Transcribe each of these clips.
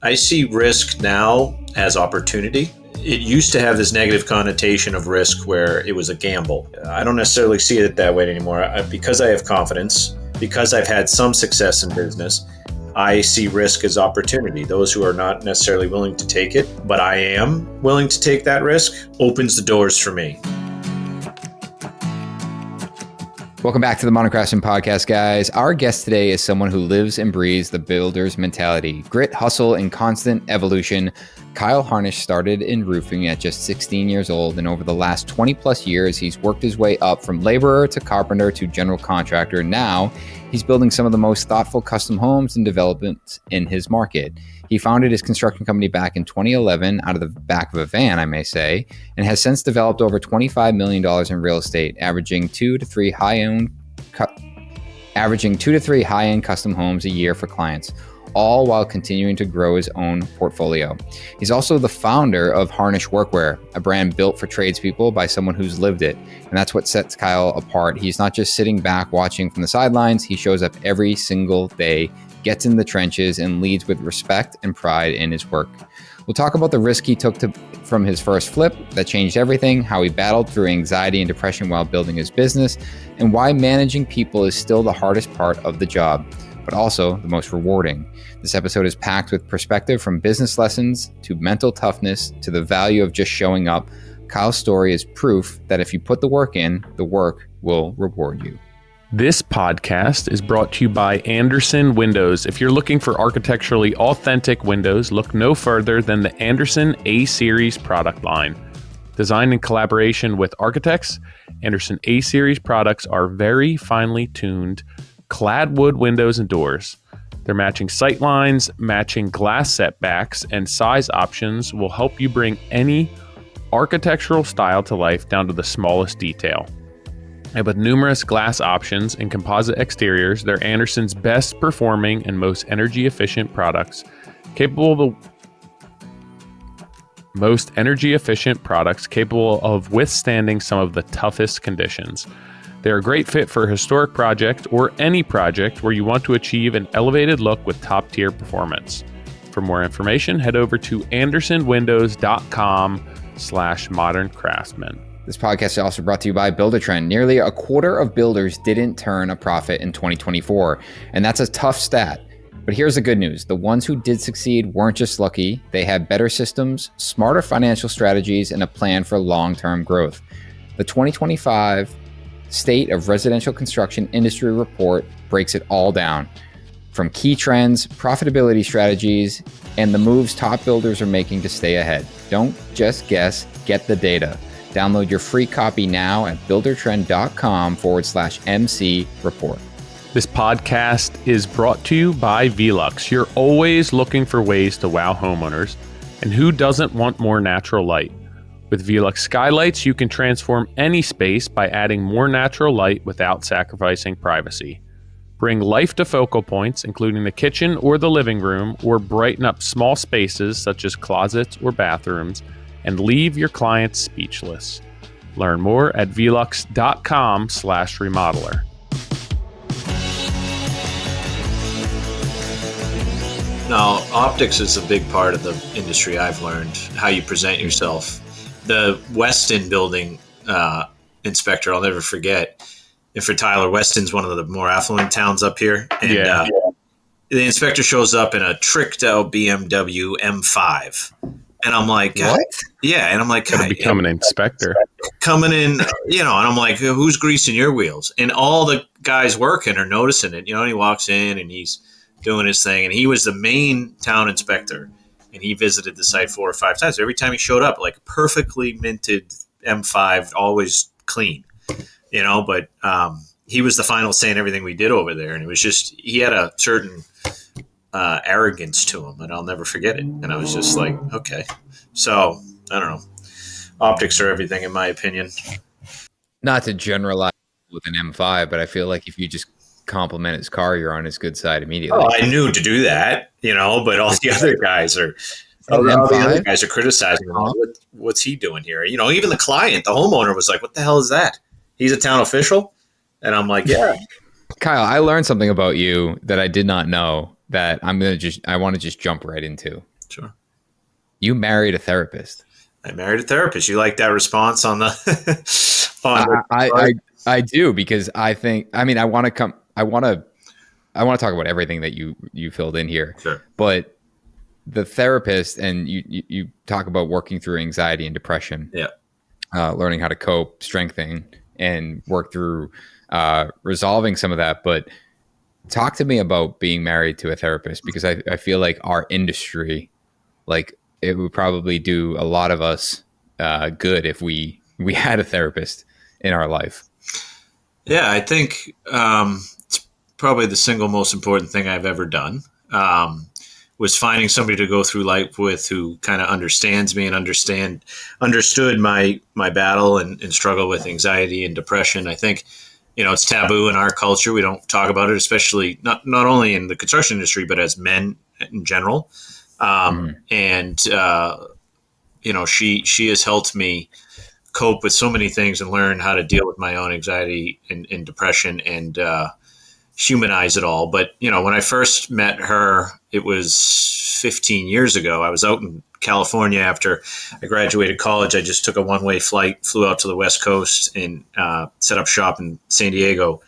I see risk now as opportunity. It used to have this negative connotation of risk where it was a gamble. I don't necessarily see it that way anymore. Because I have confidence, because I've had some success in business, I see risk as opportunity. Those who are not necessarily willing to take it, but I am willing to take that risk, opens the doors for me. Welcome back to the Modern Craftsman Podcast, guys. Our guest today is someone who lives and breathes the builder's mentality, grit, hustle, and constant evolution. Kyle Harnish started in roofing at just 16 years old, and over the last 20 plus years, he's worked his way up from laborer to carpenter to general contractor. Now, he's building some of the most thoughtful custom homes and developments in his market. He founded his construction company back in 2011 out of the back of a van, I may say, and has since developed over $25 million in real estate, averaging two to three high-end custom homes a year for clients, all while continuing to grow his own portfolio. He's also the founder of Harnish Workwear, a brand built for tradespeople by someone who's lived it. And that's what sets Kyle apart. He's not just sitting back watching from the sidelines. He shows up every single day, gets in the trenches, and leads with respect and pride in his work. We'll talk about the risk he took from his first flip that changed everything, how he battled through anxiety and depression while building his business, and why managing people is still the hardest part of the job, but also the most rewarding. This episode is packed with perspective from business lessons to mental toughness to the value of just showing up. Kyle's story is proof that if you put the work in, the work will reward you. This podcast is brought to you by Andersen Windows. If you're looking for architecturally authentic windows, look no further than the Andersen A-Series product line. Designed in collaboration with architects, Andersen A-Series products are very finely tuned, clad wood windows and doors. Their matching sight lines, matching glass setbacks, and size options will help you bring any architectural style to life down to the smallest detail. And with numerous glass options and composite exteriors, they're Andersen's best performing and most energy efficient products, capable of withstanding some of the toughest conditions. They're a great fit for a historic project or any project where you want to achieve an elevated look with top tier performance. For more information, head over to andersenwindows.com/moderncraftsman. This podcast is also brought to you by Buildertrend. Nearly a quarter of builders didn't turn a profit in 2024, and that's a tough stat. But here's the good news. The ones who did succeed weren't just lucky. They had better systems, smarter financial strategies, and a plan for long-term growth. The 2025 State of Residential Construction Industry Report breaks it all down, from key trends, profitability strategies, and the moves top builders are making to stay ahead. Don't just guess, get the data. Download your free copy now at buildertrend.com/MC report. This podcast is brought to you by Velux. You're always looking for ways to wow homeowners, and who doesn't want more natural light? With Velux skylights, you can transform any space by adding more natural light without sacrificing privacy. Bring life to focal points, including the kitchen or the living room, or brighten up small spaces such as closets or bathrooms, and leave your clients speechless. Learn more at velux.com/remodeler. Now, optics is a big part of the industry. I've learned how you present yourself. The Weston building inspector, I'll never forget. And for Tyler, Weston's one of the more affluent towns up here. And the inspector shows up in a tricked out BMW M5. And I'm like, what? Yeah. And I'm like, gotta become an inspector. Coming in, and I'm like, who's greasing your wheels? And all the guys working are noticing it, and he walks in and he's doing his thing. And he was the main town inspector. And he visited the site 4 or 5 times. Every time he showed up, like perfectly minted M5, always clean, but he was the final say in everything we did over there. And it was just, he had a certain arrogance to him, and I'll never forget it. And I was just like, okay. So, I don't know. Optics are everything, in my opinion. Not to generalize with an M5, but I feel like if you just compliment his car, you're on his good side immediately. Oh, I knew to do that, but all the other guys are criticizing him. What's he doing here? Even the client, the homeowner, was like, what the hell is that? He's a town official? And I'm like, yeah. Kyle, I learned something about you that I did not know that I want to just jump right into. Sure. You married a therapist. I married a therapist. You like that response on the I do, because I think, I mean, I want to talk about everything that you filled in here, Sure. but the therapist, and you talk about working through anxiety and depression, Yeah. learning how to cope, strengthen, and work through resolving some of that. But talk to me about being married to a therapist, because I feel like our industry, like, it would probably do a lot of us good if we had a therapist in our life. Yeah, I think it's probably the single most important thing I've ever done. Was finding somebody to go through life with who kind of understands me and understood my battle and struggle with anxiety and depression. I think, it's taboo in our culture. We don't talk about it, especially not only in the construction industry, but as men in general. And she has helped me cope with so many things and learn how to deal with my own anxiety and depression and humanize it all. But, when I first met her, it was 15 years ago. I was out in California after I graduated college. I just took a one-way flight, flew out to the West Coast and set up shop in San Diego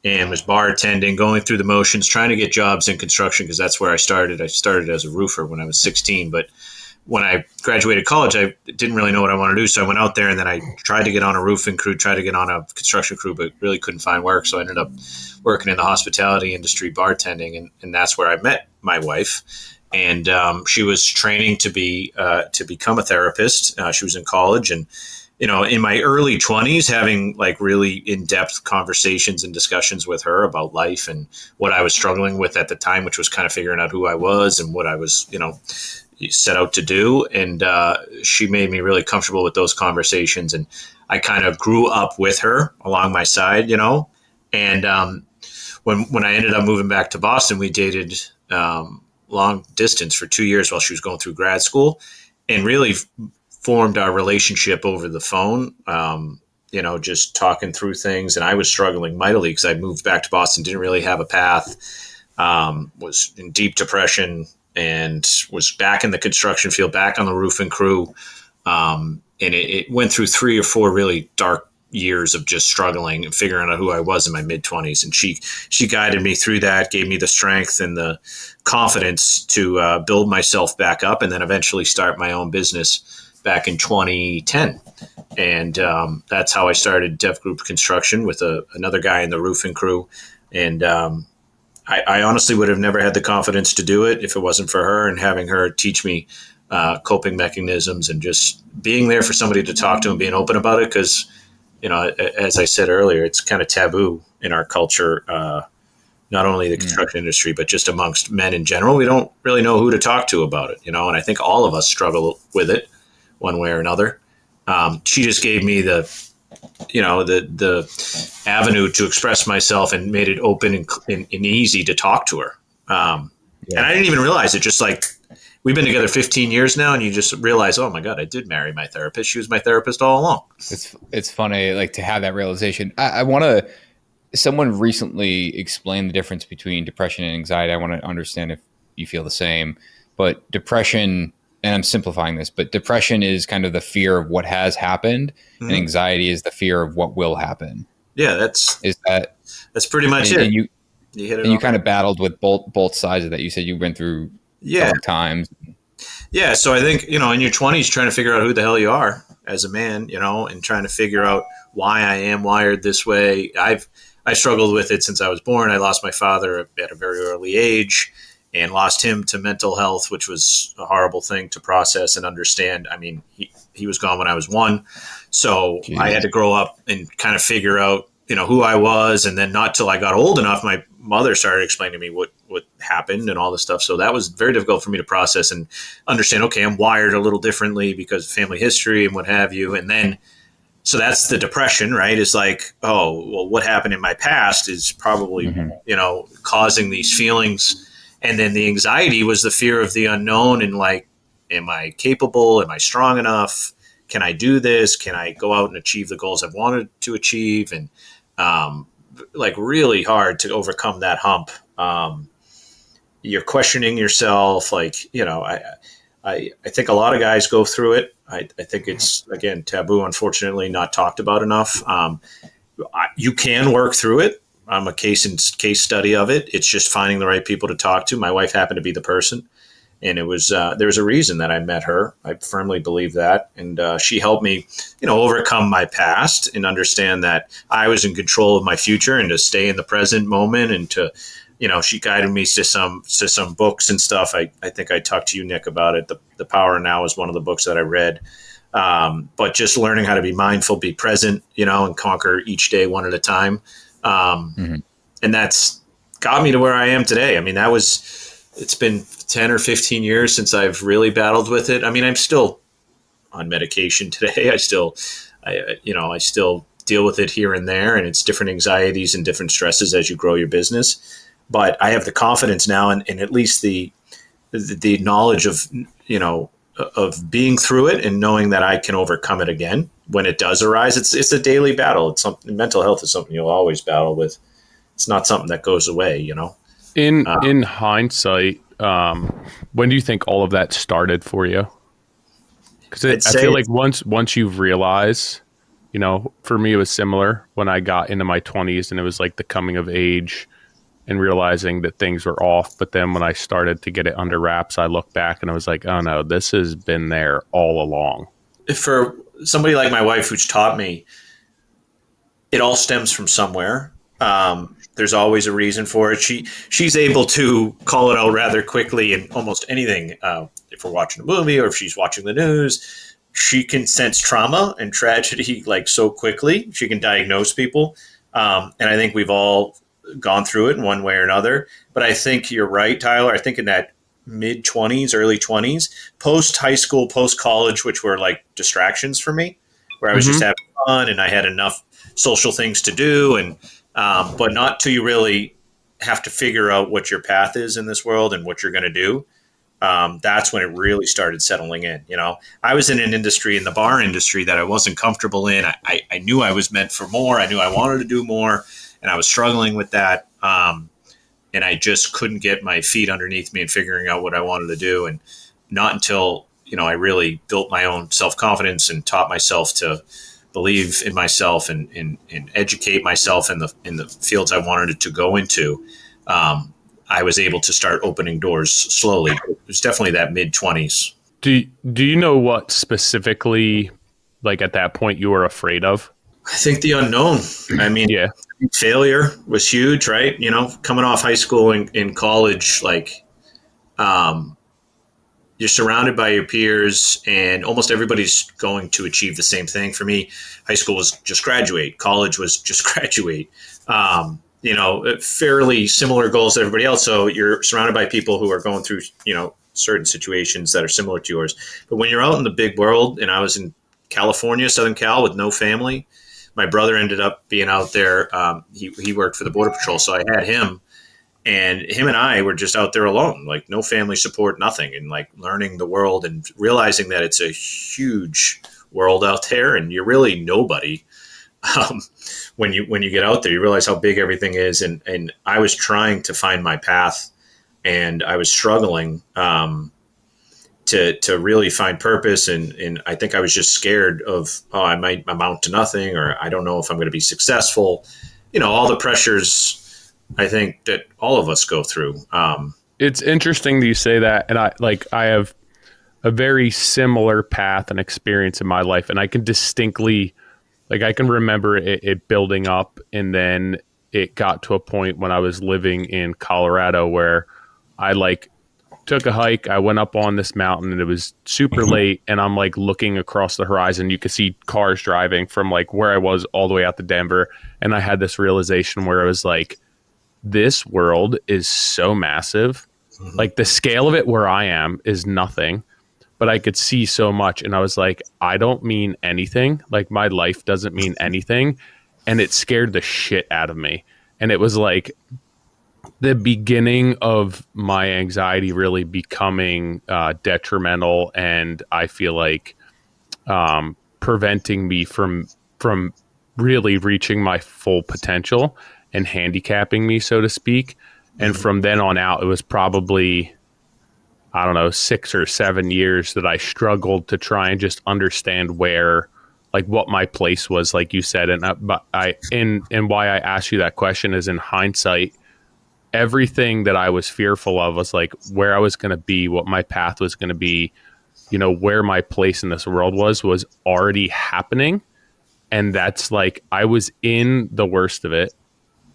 and was bartending, going through the motions, trying to get jobs in construction because that's where I started. I started as a roofer when I was 16, but when I graduated college, I didn't really know what I wanted to do. So I went out there and then I tried to get on a roofing crew, tried to get on a construction crew, but really couldn't find work. So I ended up working in the hospitality industry, bartending, and that's where I met my wife. And she was training to become a therapist. She was in college, and in my early 20s, having like really in-depth conversations and discussions with her about life and what I was struggling with at the time, which was kind of figuring out who I was and what I was, set out to do. And she made me really comfortable with those conversations. And I kind of grew up with her along my side, And when I ended up moving back to Boston, we dated long distance for 2 years while she was going through grad school, and really formed our relationship over the phone, just talking through things. And I was struggling mightily because I moved back to Boston, didn't really have a path, was in deep depression, and was back in the construction field, back on the roofing crew. And it went through 3 or 4 really dark years of just struggling and figuring out who I was in my mid-20s. And she guided me through that, gave me the strength and the confidence to build myself back up, and then eventually start my own business back in 2010. And that's how I started Dev Group Construction with another guy in the roofing crew. And I honestly would have never had the confidence to do it if it wasn't for her and having her teach me coping mechanisms and just being there for somebody to talk to and being open about it. Because, as I said earlier, it's kind of taboo in our culture, not only the construction industry, but just amongst men in general. We don't really know who to talk to about it, and I think all of us struggle with it one way or another. She just gave me the avenue to express myself and made it open and easy to talk to her. And I didn't even realize it. Just like we've been together 15 years now, and you just realize, oh my God, I did marry my therapist. She was my therapist all along. It's funny, like, to have that realization. I want to. Someone recently explained the difference between depression and anxiety. I want to understand if you feel the same. But depression, and I'm simplifying this, but depression is kind of the fear of what has happened, and anxiety is the fear of what will happen. Yeah, that's pretty much it. And you hit it. And you kind of battled with both sides of that. You said you went through dark times. Yeah, so I think, in your 20s, trying to figure out who the hell you are as a man, and trying to figure out why I am wired this way. I struggled with it since I was born. I lost my father at a very early age and lost him to mental health, which was a horrible thing to process and understand. I mean, he was gone when I was 1. So Jeez. I had to grow up and kind of figure out, who I was. And then not till I got old enough, my mother started explaining to me what happened and all this stuff. So that was very difficult for me to process and understand, okay, I'm wired a little differently because of family history and what have you. And then, so that's the depression, right? It's like, oh, well, what happened in my past is probably, causing these feelings. And then the anxiety was the fear of the unknown and like, am I capable? Am I strong enough? Can I do this? Can I go out and achieve the goals I've wanted to achieve? And like really hard to overcome that hump. You're questioning yourself. Like, I think a lot of guys go through it. I think it's, again, taboo, unfortunately, not talked about enough. You can work through it. I'm a case study of it. It's just finding the right people to talk to. My wife happened to be the person, and it was there was a reason that I met her. I firmly believe that, and she helped me, overcome my past and understand that I was in control of my future and to stay in the present moment, and to, she guided me to some books and stuff. I think I talked to you, Nick, about it. The Power Now is one of the books that I read. But just learning how to be mindful, be present, and conquer each day one at a time. And that's got me to where I am today. I mean, it's been 10 or 15 years since I've really battled with it. I mean, I'm still on medication today. I still deal with it here and there, and it's different anxieties and different stresses as you grow your business. But I have the confidence now, and at least the knowledge of, of being through it and knowing that I can overcome it again when it does arise. It's a daily battle. It's something, mental health is something you'll always battle with. It's not something that goes away, In hindsight, when do you think all of that started for you? Because I feel like once you've realized, for me it was similar when I got into my 20s, and it was like the coming of age and realizing that things were off. But then when I started to get it under wraps, I looked back and I was like, oh no, this has been there all along. For somebody like my wife, who's taught me, it all stems from somewhere. There's always a reason for it. She's able to call it out rather quickly in almost anything. If we're watching a movie or if she's watching the news, she can sense trauma and tragedy like so quickly. She can diagnose people. And I think we've all gone through it in one way or another. But I think you're right, Tyler. I think in that mid-20s, early 20s, post-high school, post-college, which were like distractions for me, where I was just having fun and I had enough social things to do, and but not till you really have to figure out what your path is in this world and what you're going to do. That's when it really started settling in. I was in an industry, in the bar industry, that I wasn't comfortable in. I knew I was meant for more. I knew I wanted to do more, and I was struggling with that. And I just couldn't get my feet underneath me and figuring out what I wanted to do. And not until, I really built my own self-confidence and taught myself to believe in myself and educate myself in the fields I wanted to go into. I was able to start opening doors slowly. It was definitely that mid-20s. Do you know what specifically, like at that point, you were afraid of? I think the unknown. I mean, yeah. Failure was huge, right? Coming off high school and in college, like, you're surrounded by your peers and almost everybody's going to achieve the same thing. For me, high school was just graduate. College was just graduate. Fairly similar goals to everybody else. So you're surrounded by people who are going through, certain situations that are similar to yours. But when you're out in the big world, and I was in California, Southern Cal, with no family. My brother ended up being out there. He worked for the Border Patrol, so I had him. And him and I were just out there alone, like no family support, nothing, and like learning the world and realizing that it's a huge world out there, and you're really nobody. When you get out there, you realize how big everything is. And I was trying to find my path, and I was struggling to really find purpose. And I think I was just scared of, I might amount to nothing, or I don't know if I'm going to be successful. All the pressures I think that all of us go through. It's interesting that you say that. And I have a very similar path and experience in my life. And I can distinctly, I can remember it building up, and then it got to a point when I was living in Colorado where I took a hike. I went up on this mountain, and it was super late, and I'm looking across the horizon. You could see cars driving from where I was all the way out to Denver. And I had this realization where I was like, this world is so massive. The scale of it where I am is nothing, but I could see so much. And I was like, I don't mean anything. My life doesn't mean anything. And it scared the shit out of me. And it was the beginning of my anxiety really becoming detrimental. And I feel preventing me from really reaching my full potential and handicapping me, so to speak. And from then on out, it was probably, I don't know, 6 or 7 years that I struggled to try and just understand where, like, what my place was, like you said. And and why I asked you that question is, in hindsight, everything that I was fearful of was like where I was going to be, what my path was going to be, where my place in this world was already happening. And that's like, I was in the worst of it.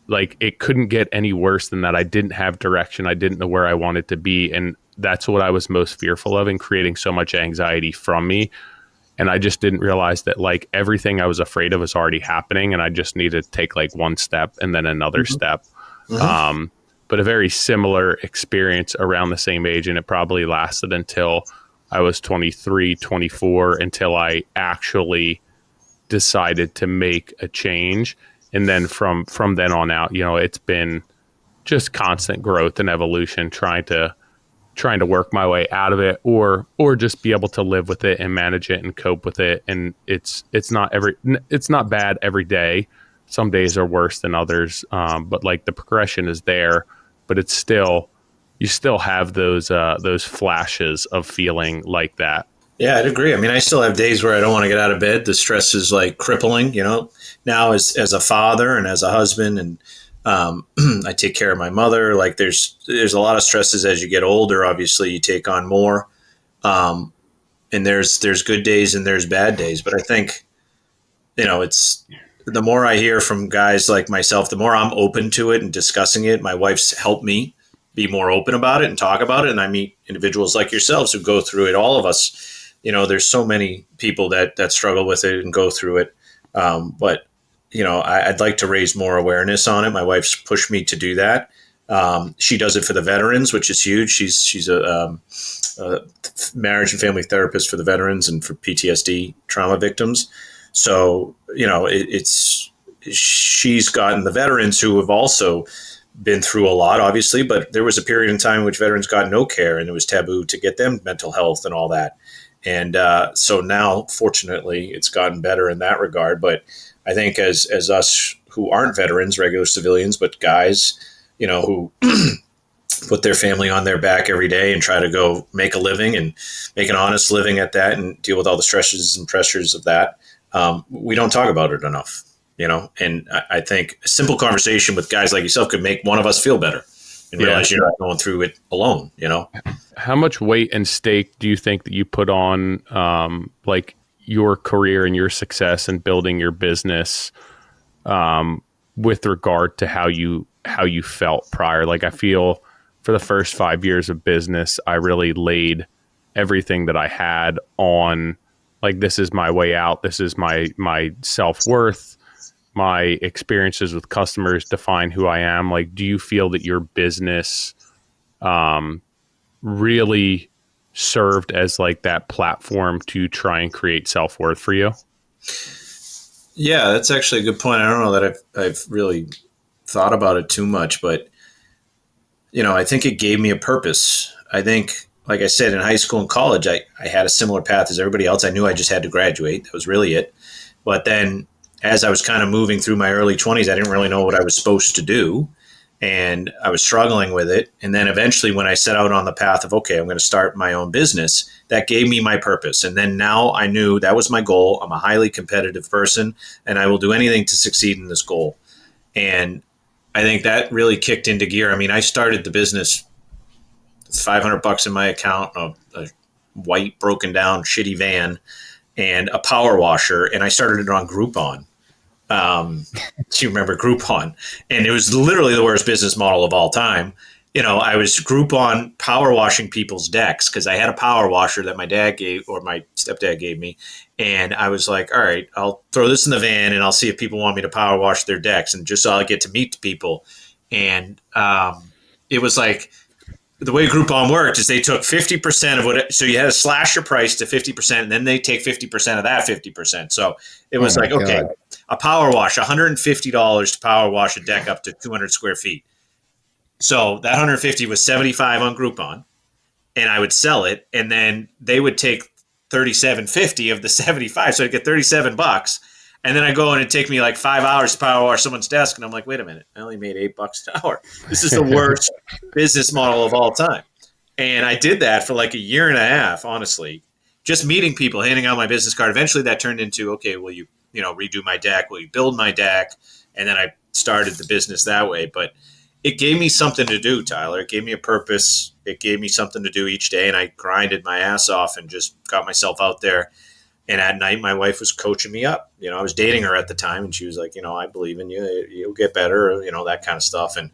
Like, it couldn't get any worse than that. I didn't have direction. I didn't know where I wanted to be. And that's what I was most fearful of, and creating so much anxiety from me. And I just didn't realize that, like, everything I was afraid of was already happening, and I just needed to take like one step and then another step. But a very similar experience around the same age, and it probably lasted until I was 23, 24, until I actually decided to make a change. And then from then on out, it's been just constant growth and evolution, trying to work my way out of it, or just be able to live with it and manage it and cope with it. And it's not bad every day. Some days are worse than others. But like, the progression is there, but it's still, you still have those flashes of feeling like that. Yeah, I'd agree. I mean, I still have days where I don't want to get out of bed. The stress is like crippling, now as a father and as a husband, and I take care of my mother. Like, there's a lot of stresses as you get older. Obviously, you take on more, and there's good days and there's bad days. But I think, it's, the more I hear from guys like myself, the more I'm open to it and discussing it. My wife's helped me be more open about it and talk about it. And I meet individuals like yourselves who go through it. All of us, there's so many people that struggle with it and go through it. But I'd like to raise more awareness on it. My wife's pushed me to do that. She does it for the veterans, which is huge. She's a marriage and family therapist for the veterans and for PTSD trauma victims. So, she's gotten the veterans who have also been through a lot, obviously, but there was a period in time in which veterans got no care, and it was taboo to get them mental health and all that. And so now, fortunately, it's gotten better in that regard. But I think as us who aren't veterans, regular civilians, but guys, who put their family on their back every day and try to go make a living and make an honest living at that and deal with all the stresses and pressures of that, we don't talk about it enough, and I think a simple conversation with guys like yourself could make one of us feel better and realize you're not going through it alone, How much weight and stake do you think that you put on, like, your career and your success and building your business, with regard to how you felt prior? Like, I feel for the first 5 years of business, I really laid everything that I had on, like, this is my way out. This is my self-worth. My experiences with customers define who I am. Like, do you feel that your business really served as like that platform to try and create self-worth for you? Yeah, that's actually a good point. I don't know that I've really thought about it too much, but I think it gave me a purpose. I think, like I said, in high school and college, I had a similar path as everybody else. I knew I just had to graduate. That was really it. But then as I was kind of moving through my early 20s, I didn't really know what I was supposed to do. And I was struggling with it. And then eventually when I set out on the path of, okay, I'm going to start my own business, that gave me my purpose. And then now I knew that was my goal. I'm a highly competitive person, and I will do anything to succeed in this goal. And I think that really kicked into gear. I mean, I started the business with $500 in my account, a white broken down shitty van, and a power washer. And I started it on Groupon. Do you remember Groupon? And it was literally the worst business model of all time. I was Groupon power washing people's decks because I had a power washer that my dad gave, or my stepdad gave me. And I was like, all right, I'll throw this in the van and I'll see if people want me to power wash their decks, and just so I get to meet people. And it was like, the way Groupon worked is they took 50% of what, so you had to slash your price to 50%, and then they take 50% of that 50%. So it was like, okay, a power wash, $150 to power wash a deck up to 200 square feet. So that 150 was 75 on Groupon, and I would sell it, and then they would take 37.50 of the 75. So I'd get $37. And then I go in and take me like 5 hours to power wash someone's desk. And I'm like, wait a minute, I only made $8 an hour. This is the worst business model of all time. And I did that for like a year and a half, honestly, just meeting people, handing out my business card. Eventually that turned into, okay, will you, redo my deck? Will you build my deck? And then I started the business that way. But it gave me something to do, Tyler. It gave me a purpose. It gave me something to do each day. And I grinded my ass off and just got myself out there. And at night, my wife was coaching me up. I was dating her at the time, and she was like, I believe in you. You'll get better, that kind of stuff. And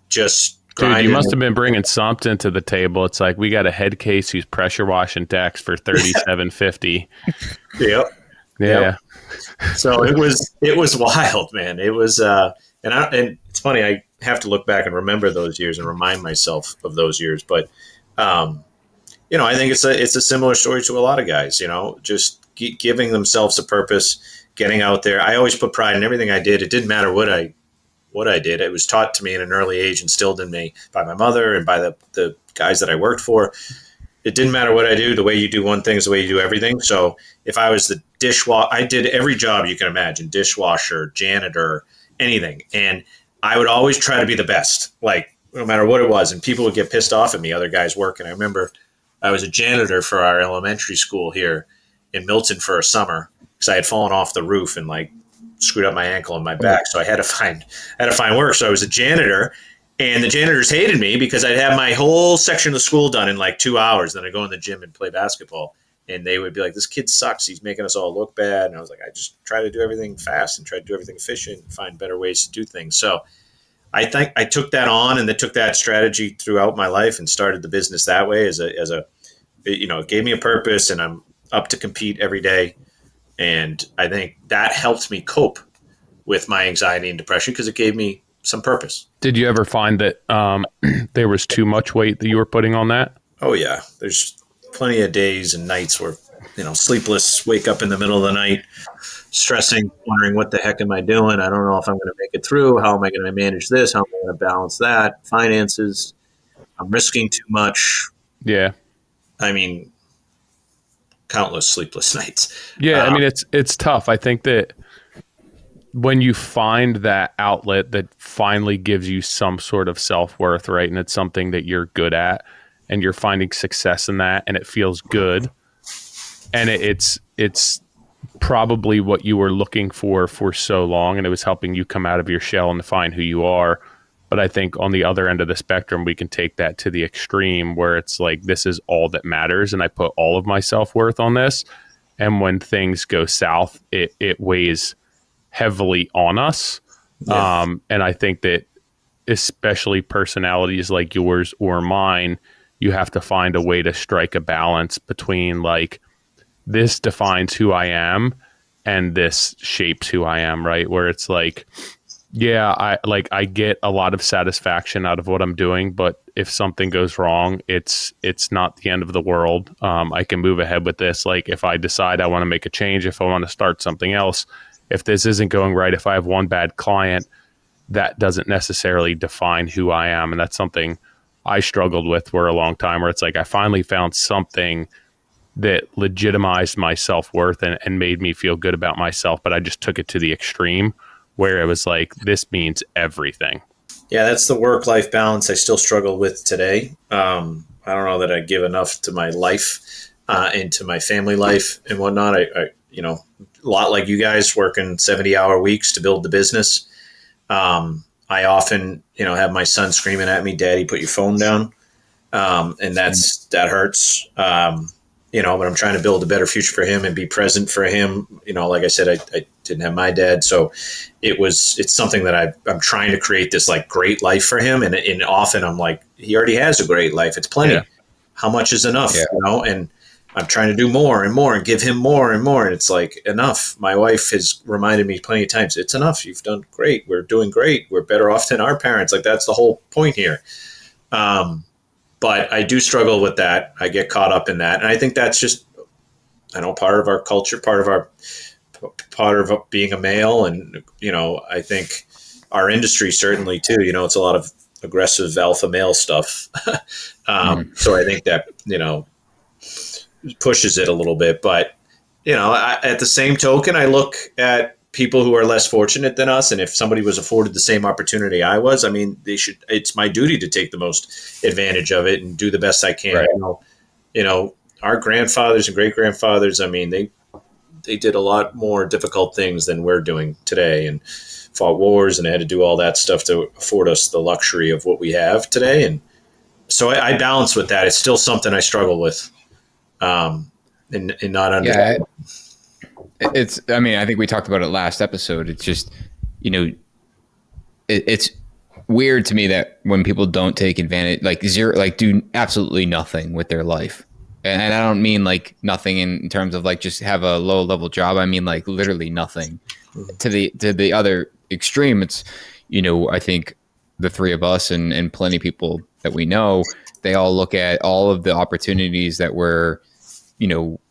just Dude, you must have been bringing something to the table. It's like, we got a head case who's pressure washing decks for $37.50. Yep. Yeah. Yep. So it was wild, man. It was, and it's funny. I have to look back and remember those years and remind myself of those years. But, I think it's a similar story to a lot of guys. Just giving themselves a purpose, getting out there. I always put pride in everything I did. It didn't matter what I did. It was taught to me at an early age, instilled in me by my mother and by the guys that I worked for. It didn't matter what I do. The way you do one thing is the way you do everything. So if I was the dishwasher, I did every job you can imagine, dishwasher, janitor, anything. And I would always try to be the best, like no matter what it was. And people would get pissed off at me, other guys working. I remember I was a janitor for our elementary school here in Milton for a summer because I had fallen off the roof and like screwed up my ankle and my back. So I had to find work. So I was a janitor, and the janitors hated me because I'd have my whole section of the school done in like 2 hours. Then I'd go in the gym and play basketball, and they would be like, this kid sucks. He's making us all look bad. And I was like, I just try to do everything fast and try to do everything efficient and find better ways to do things. So I think I took that on and took that strategy throughout my life and started the business that way it gave me a purpose, and I'm up to compete every day. And I think that helped me cope with my anxiety and depression because it gave me some purpose. Did you ever find that there was too much weight that you were putting on that? Oh, yeah. There's plenty of days and nights where, sleepless, wake up in the middle of the night, stressing, wondering what the heck am I doing? I don't know if I'm going to make it through. How am I going to manage this? How am I going to balance that? Finances. I'm risking too much. Yeah. I mean, countless sleepless nights. Yeah, I mean, it's tough. I think that when you find that outlet that finally gives you some sort of self-worth, right, and it's something that you're good at, and you're finding success in that, and it feels good, and it's probably what you were looking for so long, and it was helping you come out of your shell and find who you are. But I think on the other end of the spectrum, we can take that to the extreme where it's like, this is all that matters, and I put all of my self-worth on this. And when things go south, it weighs heavily on us. Yeah. And I think that especially personalities like yours or mine, you have to find a way to strike a balance between like, this defines who I am and this shapes who I am, right? Where it's like, yeah, I get a lot of satisfaction out of what I'm doing, but if something goes wrong, it's not the end of the world. I can move ahead with this. Like if I decide I want to make a change, if I want to start something else, if this isn't going right, if I have one bad client, that doesn't necessarily define who I am. And that's something I struggled with for a long time, where it's like I finally found something that legitimized my self-worth and made me feel good about myself, but I just took it to the extreme where it was like, this means everything. Yeah, that's the work-life balance I still struggle with today. I don't know that I give enough to my life and to my family life and whatnot. I a lot like you guys, working 70-hour weeks to build the business. I often, have my son screaming at me, "Daddy, put your phone down," and that hurts. But I'm trying to build a better future for him and be present for him. Like I said, I didn't have my dad. So it's something that I'm trying to create this like great life for him. And often I'm like, he already has a great life. It's plenty. Yeah. How much is enough? Yeah. And I'm trying to do more and more and give him more and more. And it's like, enough. My wife has reminded me plenty of times, it's enough. You've done great. We're doing great. We're better off than our parents. Like that's the whole point here. But I do struggle with that. I get caught up in that. And I think that's just, part of our culture, part of being a male. And, I think our industry certainly too, it's a lot of aggressive alpha male stuff. So I think that, pushes it a little bit. But, at the same token, I look at people who are less fortunate than us, and if somebody was afforded the same opportunity I was, I mean, they should. It's my duty to take the most advantage of it and do the best I can. Right. Our grandfathers and great grandfathers. I mean, they did a lot more difficult things than we're doing today, and fought wars, and they had to do all that stuff to afford us the luxury of what we have today. And so I balance with that. It's still something I struggle with, in not understanding. I mean, I think we talked about it last episode. It's just, it's weird to me that when people don't take advantage, do absolutely nothing with their life. And I don't mean like nothing in terms of like just have a low level job. I mean like literally nothing. To the other extreme, it's, I think the three of us and plenty of people that we know, they all look at all of the opportunities that we're,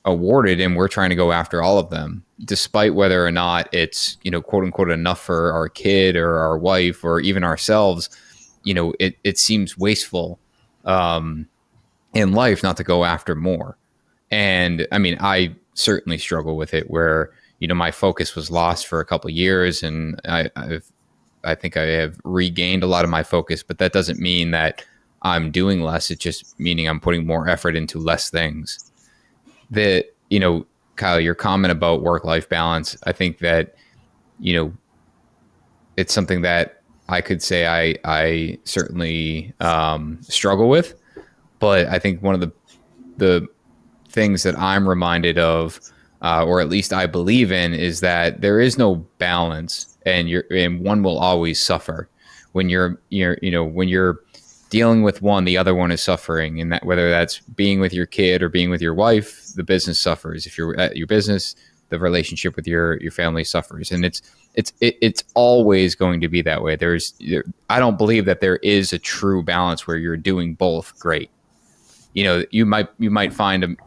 awarded, and we're trying to go after all of them, despite whether or not it's, quote unquote, enough for our kid or our wife or even ourselves. It seems wasteful in life not to go after more. And I mean, I certainly struggle with it where, my focus was lost for a couple of years, and I think I have regained a lot of my focus, but that doesn't mean that I'm doing less. It's just meaning I'm putting more effort into less things. That, Kyle, your comment about work-life balance, I think that, it's something that I could say I certainly struggle with. But I think one of the things that I'm reminded of, or at least I believe in, is that there is no balance, and one will always suffer. When you're dealing with one, the other one is suffering, and that whether that's being with your kid or being with your wife, the business suffers. If you're at your business, the relationship with your family suffers, and it's always going to be that way. I don't believe that there is a true balance where you're doing both great. You might find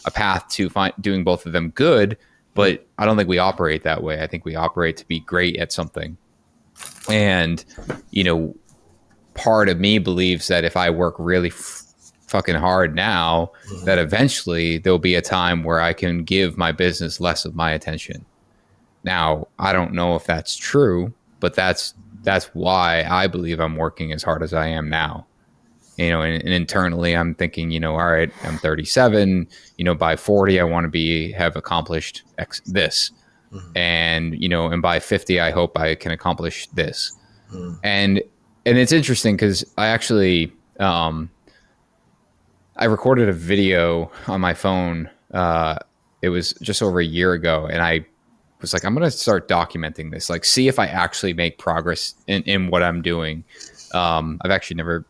a path to doing both of them good, but I don't think we operate that way. I think we operate to be great at something. And, part of me believes that if I work really fucking hard now, that eventually there'll be a time where I can give my business less of my attention. Now, I don't know if that's true, but that's why I believe I'm working as hard as I am now. And internally I'm thinking, all right, I'm 37, by 40, I want to have accomplished this. And, and by 50, I hope I can accomplish this. And it's interesting because I actually, I recorded a video on my phone. It was just over a year ago. And I was like, I'm going to start documenting this, like see if I actually make progress in what I'm doing. I've actually never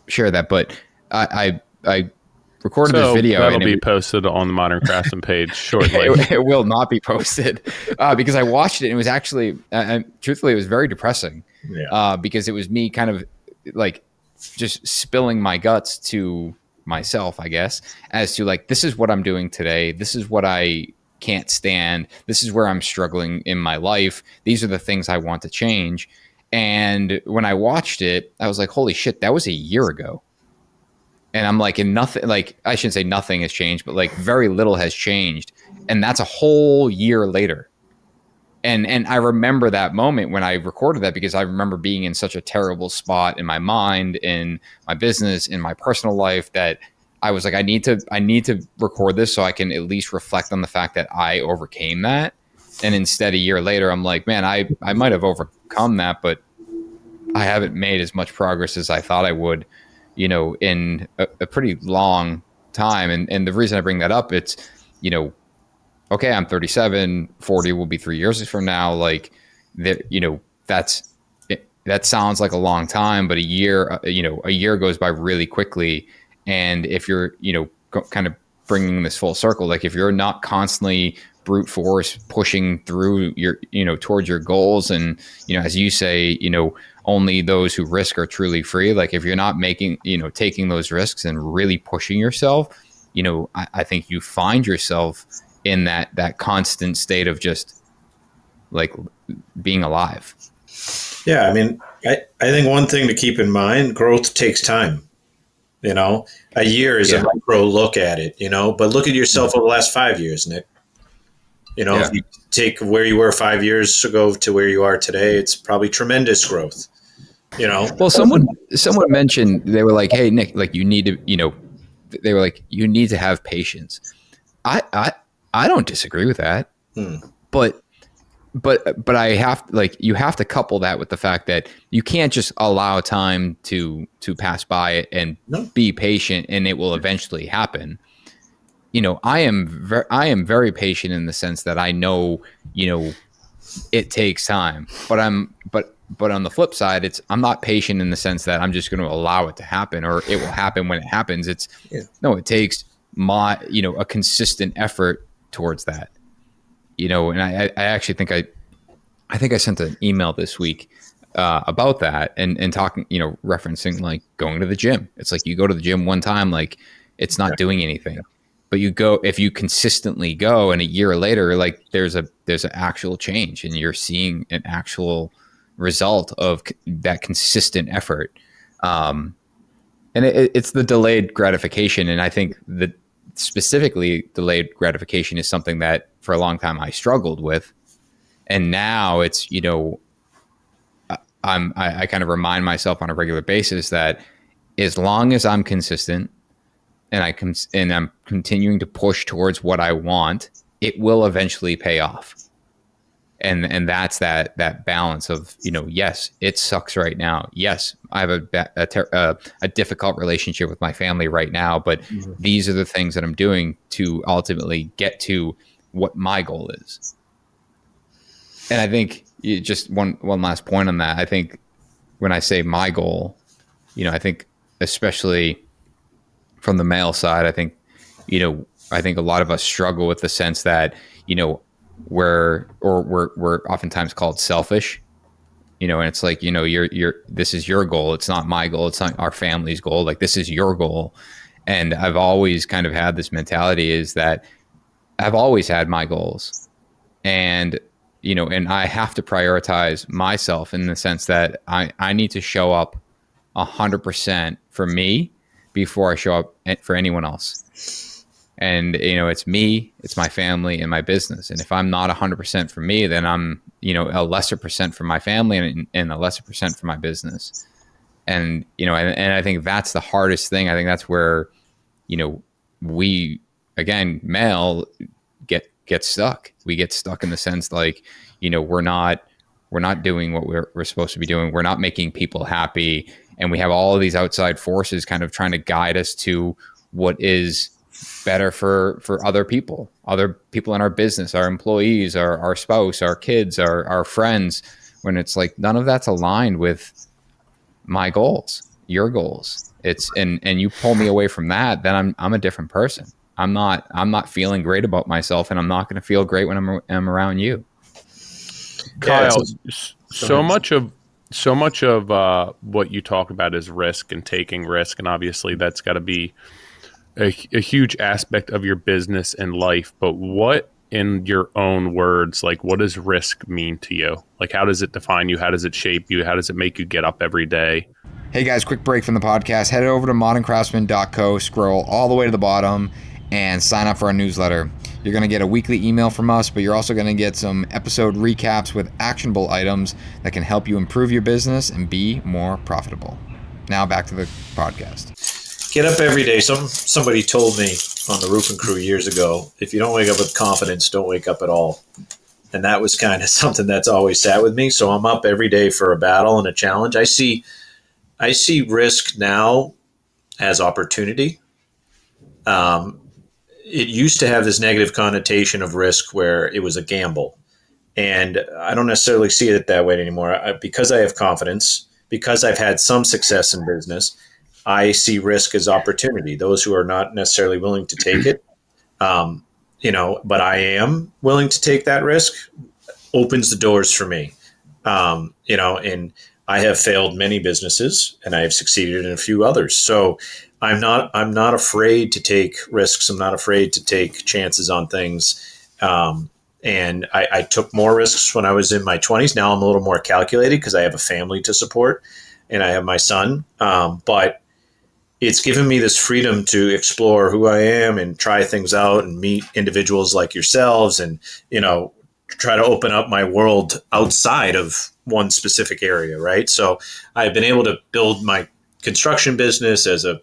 shared that, but I recorded this video. That'll be posted on the Modern Craftsman page shortly. It will not be posted because I watched it and it was actually, truthfully, it was very depressing. Yeah. Because it was me kind of like just spilling my guts to myself, I guess, as to like, this is what I'm doing today. This is what I can't stand. This is where I'm struggling in my life. These are the things I want to change. And when I watched it, I was like, holy shit, that was a year ago. And I'm like, and nothing, like, I shouldn't say nothing has changed, but like very little has changed. And that's a whole year later. And I remember that moment when I recorded that because I remember being in such a terrible spot in my mind, in my business, in my personal life, that I was like, I need to record this so I can at least reflect on the fact that I overcame that. And instead, a year later, I'm like, man, I might have overcome that, but I haven't made as much progress as I thought I would, in a pretty long time. And the reason I bring that up, it's, okay, I'm 37, 40 will be 3 years from now. Like that, that sounds like a long time, but a year goes by really quickly. And if you're, kind of bringing this full circle, like if you're not constantly brute force pushing through your, towards your goals, and, as you say, only those who risk are truly free. Like if you're not making, taking those risks and really pushing yourself, I think you find yourself in that constant state of just like being alive. Yeah. I mean, I think one thing to keep in mind, growth takes time. A year is a micro look at it, but look at yourself over the last 5 years, Nick. If you take where you were 5 years ago to where you are today, it's probably tremendous growth. Well, someone mentioned, they were like, "Hey, Nick, like you need to, they were like, you need to have patience." I don't disagree with that, but I have, like, you have to couple that with the fact that you can't just allow time to pass by it and be patient, and it will eventually happen. I am very patient in the sense that I know, it takes time, but on the flip side, I'm not patient in the sense that I'm just going to allow it to happen, or it will happen when it happens. No, it takes a consistent effort towards that, and I actually think I sent an email this week about that, and talking, referencing like going to the gym. It's like you go to the gym one time, like it's not doing anything. But if you consistently go, and a year later, like there's an actual change, and you're seeing an actual result of that consistent effort. And it's the delayed gratification. And I think that specifically delayed gratification is something that for a long time I struggled with. And now it's, I kind of remind myself on a regular basis that as long as I'm consistent, and I'm continuing to push towards what I want, it will eventually pay off. And that's that balance of, yes, it sucks right now. Yes, I have a difficult relationship with my family right now, but these are the things that I'm doing to ultimately get to what my goal is. And I think just one last point on that. I think when I say my goal, I think especially from the male side, I think a lot of us struggle with the sense that, we're oftentimes called selfish, and it's like, this is your goal. It's not my goal. It's not our family's goal. Like, this is your goal. And I've always kind of had this mentality, is that I've always had my goals, and, and I have to prioritize myself in the sense that I need to show up 100% for me before I show up for anyone else. And, it's me, it's my family, and my business. And if I'm not 100% for me, then I'm, a lesser percent for my family and a lesser percent for my business. And, and I think that's the hardest thing. I think that's where, we, again, male get stuck. We get stuck in the sense, like, we're not doing what we're supposed to be doing. We're not making people happy. And we have all of these outside forces kind of trying to guide us to what is better for other people in our business, our employees, our spouse, our kids, our friends, when it's like none of that's aligned with my goals, your goals. And you pull me away from that, then I'm a different person. I'm not feeling great about myself, and I'm not going to feel great when I'm around you. Kyle, so much of what you talk about is risk and taking risk, and obviously that's got to be a huge aspect of your business and life. But what, in your own words, like, what does risk mean to you? Like, how does it define you? How does it shape you? How does it make you get up every day? Hey guys, quick break from the podcast. Head over to moderncraftsman.co, scroll all the way to the bottom, and sign up for our newsletter. You're going to get a weekly email from us, but you're also going to get some episode recaps with actionable items that can help you improve your business and be more profitable. Now back to the podcast. Get up every day. Somebody told me on the roofing crew years ago, if you don't wake up with confidence, don't wake up at all. And that was kind of something that's always sat with me. So I'm up every day for a battle and a challenge. I see risk now as opportunity. It used to have this negative connotation of risk where it was a gamble. And I don't necessarily see it that way anymore. Because I have confidence, because I've had some success in business, I see risk as opportunity. Those who are not necessarily willing to take it, but I am willing to take that risk, opens the doors for me. And I have failed many businesses, and I have succeeded in a few others. So I'm not afraid to take risks. I'm not afraid to take chances on things. And I took more risks when I was in my 20s. Now I'm a little more calculated because I have a family to support and I have my son. But it's given me this freedom to explore who I am and try things out and meet individuals like yourselves and, try to open up my world outside of one specific area. Right. So I've been able to build my construction business as a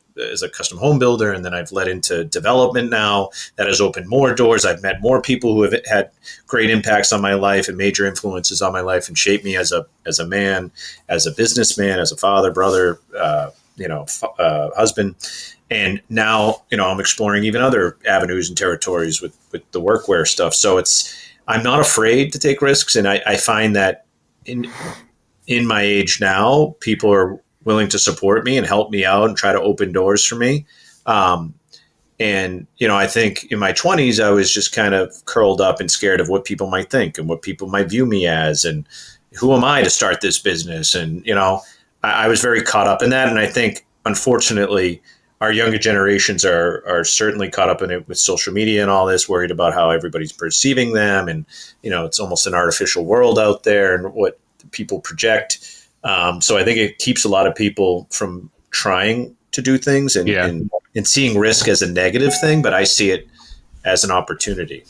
custom home builder. And then I've led into development now that has opened more doors. I've met more people who have had great impacts on my life and major influences on my life and shaped me as a man, as a businessman, as a father, brother, husband. And now, I'm exploring even other avenues and territories with the workwear stuff. So I'm not afraid to take risks. And I find that in my age now, people are willing to support me and help me out and try to open doors for me. I think in my 20s, I was just kind of curled up and scared of what people might think and what people might view me as, and who am I to start this business? And, I was very caught up in that. And I think, unfortunately, our younger generations are certainly caught up in it with social media and all this, worried about how everybody's perceiving them. And, it's almost an artificial world out there and what people project. So I think it keeps a lot of people from trying to do things and seeing risk as a negative thing, but I see it as an opportunity.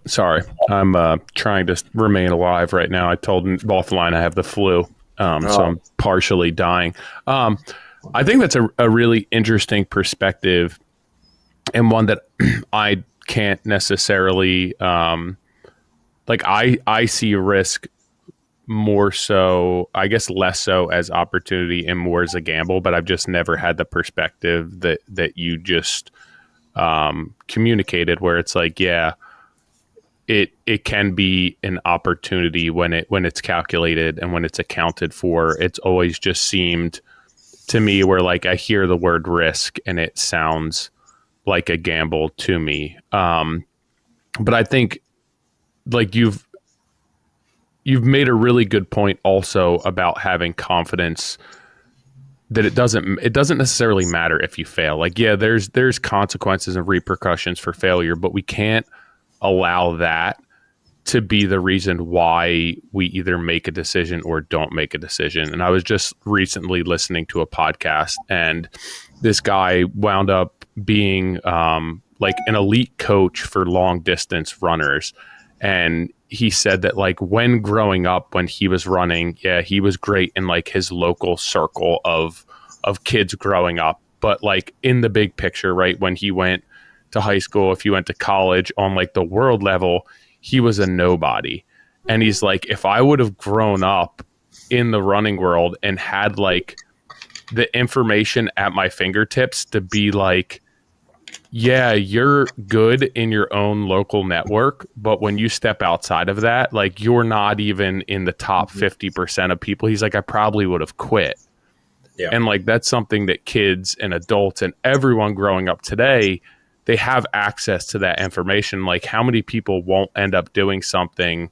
Sorry, I'm trying to remain alive right now. I told both line I have the flu, so I'm partially dying. I think that's a really interesting perspective, and one that I can't necessarily I see risk more so, I guess less so as opportunity and more as a gamble, but I've just never had the perspective that you just communicated, where it's like, it can be an opportunity when it's calculated and when it's accounted for. It's always just seemed to me where like I hear the word risk and it sounds like a gamble to me. But I think like you've made a really good point also about having confidence that it doesn't necessarily matter if you fail. Like, there's consequences and repercussions for failure, but we can't allow that to be the reason why we either make a decision or don't make a decision. And I was just recently listening to a podcast, and this guy wound up being like an elite coach for long distance runners. And he said that like when growing up, when he was running, he was great in like his local circle of kids growing up. But like in the big picture, right, when he went to high school, if he went to college, on like the world level, he was a nobody. And he's like, if I would have grown up in the running world and had like the information at my fingertips to be like, you're good in your own local network, but when you step outside of that, like you're not even in the top 50% of people. He's like, I probably would have quit. Yeah. And like, that's something that kids and adults and everyone growing up today, they have access to that information. Like, how many people won't end up doing something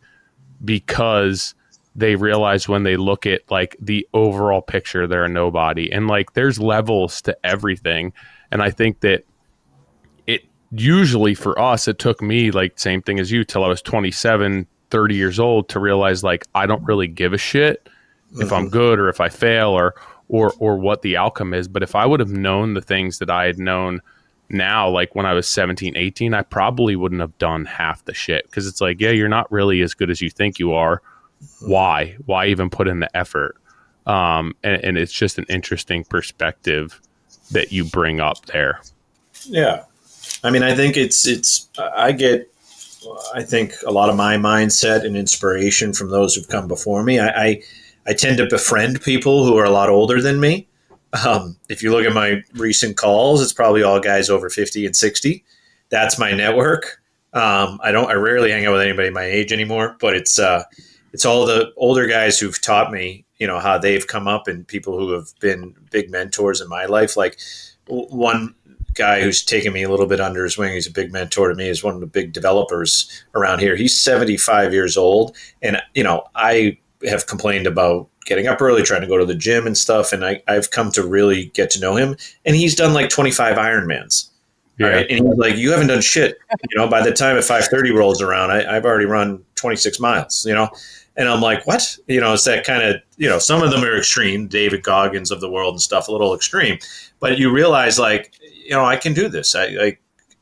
because they realize when they look at like the overall picture, they're a nobody. And like, there's levels to everything. And I think that usually for us, it took me like same thing as you till I was 27, 30 years old to realize like, I don't really give a shit if I'm good or if I fail or what the outcome is. But if I would have known the things that I had known now, like when I was 17, 18, I probably wouldn't have done half the shit. Cause it's like, you're not really as good as you think you are. Why even put in the effort? And it's just an interesting perspective that you bring up there. Yeah. I mean, I think I think a lot of my mindset and inspiration from those who've come before me. I tend to befriend people who are a lot older than me. If you look at my recent calls, it's probably all guys over 50 and 60. That's my network. I rarely hang out with anybody my age anymore, but it's all the older guys who've taught me, how they've come up and people who have been big mentors in my life. Like one guy who's taken me a little bit under his wing, he's a big mentor to me, is one of the big developers around here. He's 75 years old. And, I have complained about getting up early, trying to go to the gym and stuff. And I've come to really get to know him. And he's done like 25 Ironmans. Yeah. Right? And he's like, you haven't done shit. By the time at 5:30 rolls around, I've already run 26 miles, And I'm like, what? It's that kind of, some of them are extreme, David Goggins of the world and stuff, a little extreme. but you realize like, I can do this.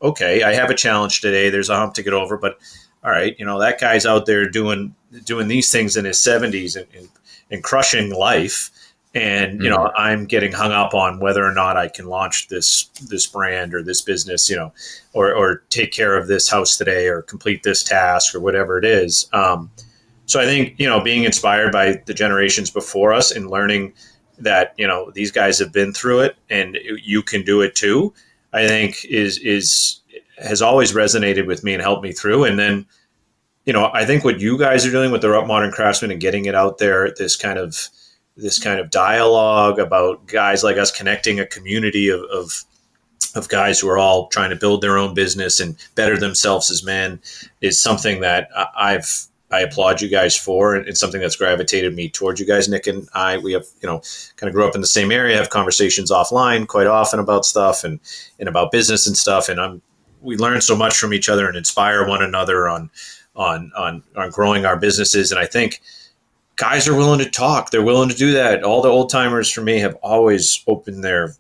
Okay, I have a challenge today. There's a hump to get over, but all right, that guy's out there doing these things in his 70s and crushing life. And, I'm getting hung up on whether or not I can launch this brand or this business, or take care of this house today or complete this task or whatever it is. So I think, being inspired by the generations before us and learning that, these guys have been through it and you can do it too, I think has always resonated with me and helped me through. And then, I think what you guys are doing with the Modern Craftsman and getting it out there, this kind of dialogue about guys like us connecting a community of guys who are all trying to build their own business and better themselves as men, is something that I applaud you guys for, and it's something that's gravitated me towards you guys. Nick and I, we have, kind of grew up in the same area, have conversations offline quite often about stuff and about business and stuff. And we learn so much from each other and inspire one another on growing our businesses. And I think guys are willing to talk. They're willing to do that. All the old timers for me have always opened their,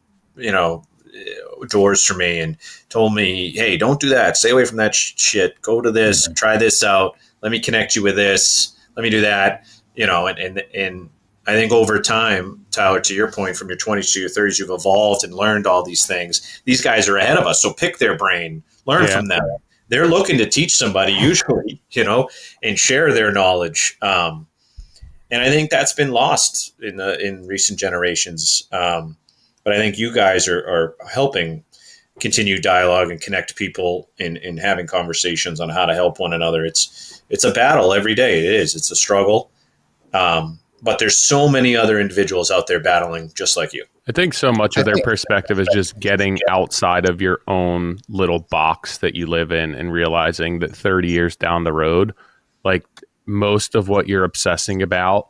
doors for me and told me, hey, don't do that. Stay away from that shit. Go to this, try this out. Let me connect you with this. Let me do that. And I think over time, Tyler, to your point, from your 20s to your 30s, you've evolved and learned all these things. These guys are ahead of us. So pick their brain, learn from them. They're looking to teach somebody usually, and share their knowledge. And I think that's been lost in recent generations. But I think you guys are helping continue dialogue and connect people in having conversations on how to help one another. It's a battle every day. It is. It's a struggle. But there's so many other individuals out there battling just like you. I think so much of their perspective is just getting outside of your own little box that you live in and realizing that 30 years down the road, like most of what you're obsessing about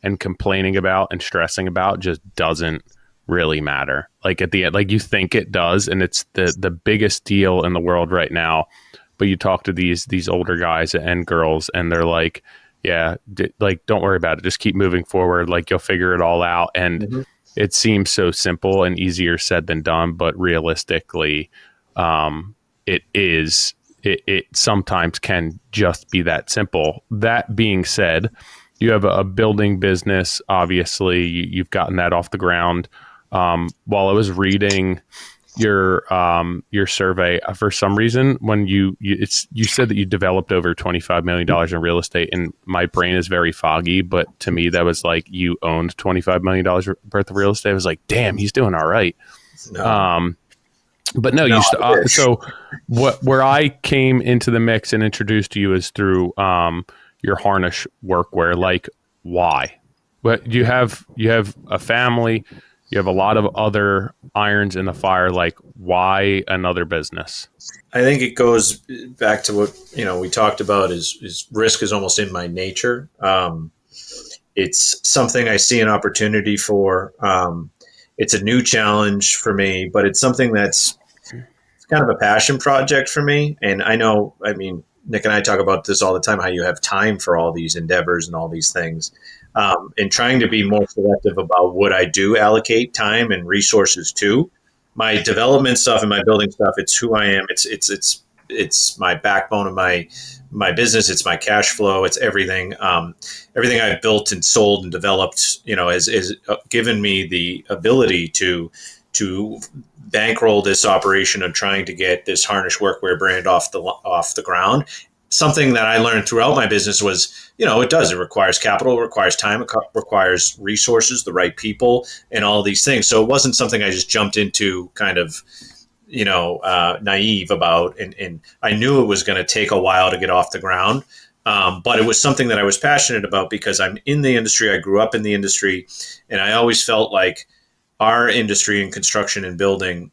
and complaining about and stressing about just doesn't really matter. Like at the end, like you think it does, and it's the biggest deal in the world right now. But you talk to these older guys and girls, and they're like, yeah, like don't worry about it. Just keep moving forward. Like you'll figure it all out. And it seems so simple and easier said than done, but realistically, it sometimes can just be that simple. That being said, you have a building business. Obviously, you've gotten that off the ground. While I was reading your survey, for some reason, when you said that you developed over $25 million in real estate, and my brain is very foggy, but to me that was like you owned $25 million worth of real estate. I was like, damn, he's doing all right. No. But no, so where I came into the mix and introduced you is through your Harnish Workwear. Like, why? But you have a family. You have a lot of other irons in the fire. Like, why another business? I think it goes back to what we talked about. Is risk is almost in my nature. It's something I see an opportunity for. It's a new challenge for me, but it's something that's kind of a passion project for me. And I know, Nick and I talk about this all the time, how you have time for all these endeavors and all these things. And trying to be more selective about what I do allocate time and resources to. My development stuff and my building stuff, it's who I am. It's my backbone of my business. It's my cash flow. It's everything. Everything I've built and sold and developed, has given me the ability to bankroll this operation of trying to get this Harnish Workwear brand off the ground. Something that I learned throughout my business was, it requires capital, it requires time, it requires resources, the right people, and all these things. So it wasn't something I just jumped into kind of, naive about. And I knew it was going to take a while to get off the ground. But it was something that I was passionate about because I'm in the industry. I grew up in the industry, and I always felt like our industry in construction and building,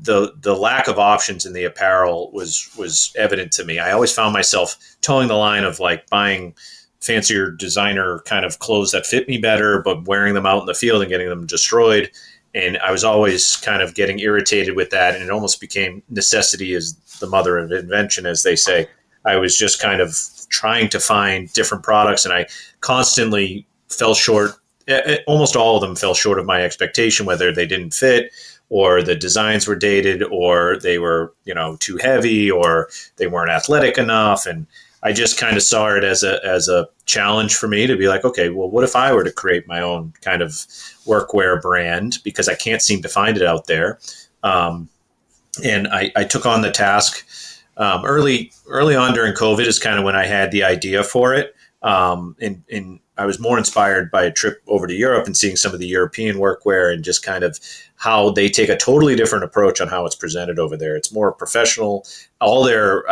the lack of options in the apparel was evident to me. I always found myself towing the line of like buying fancier designer kind of clothes that fit me better, but wearing them out in the field and getting them destroyed. And I was always kind of getting irritated with that. And it almost became necessity is the mother of invention, as they say. I was just kind of trying to find different products, and I constantly fell short almost all of them fell short of my expectation, whether they didn't fit or the designs were dated or they were, too heavy or they weren't athletic enough. And I just kind of saw it as a challenge for me to be like, okay, well, what if I were to create my own kind of workwear brand, because I can't seem to find it out there. And I took on the task early on during COVID is kind of when I had the idea for it. And I was more inspired by a trip over to Europe and seeing some of the European workwear and just kind of how they take a totally different approach on how it's presented over there. It's more professional. All their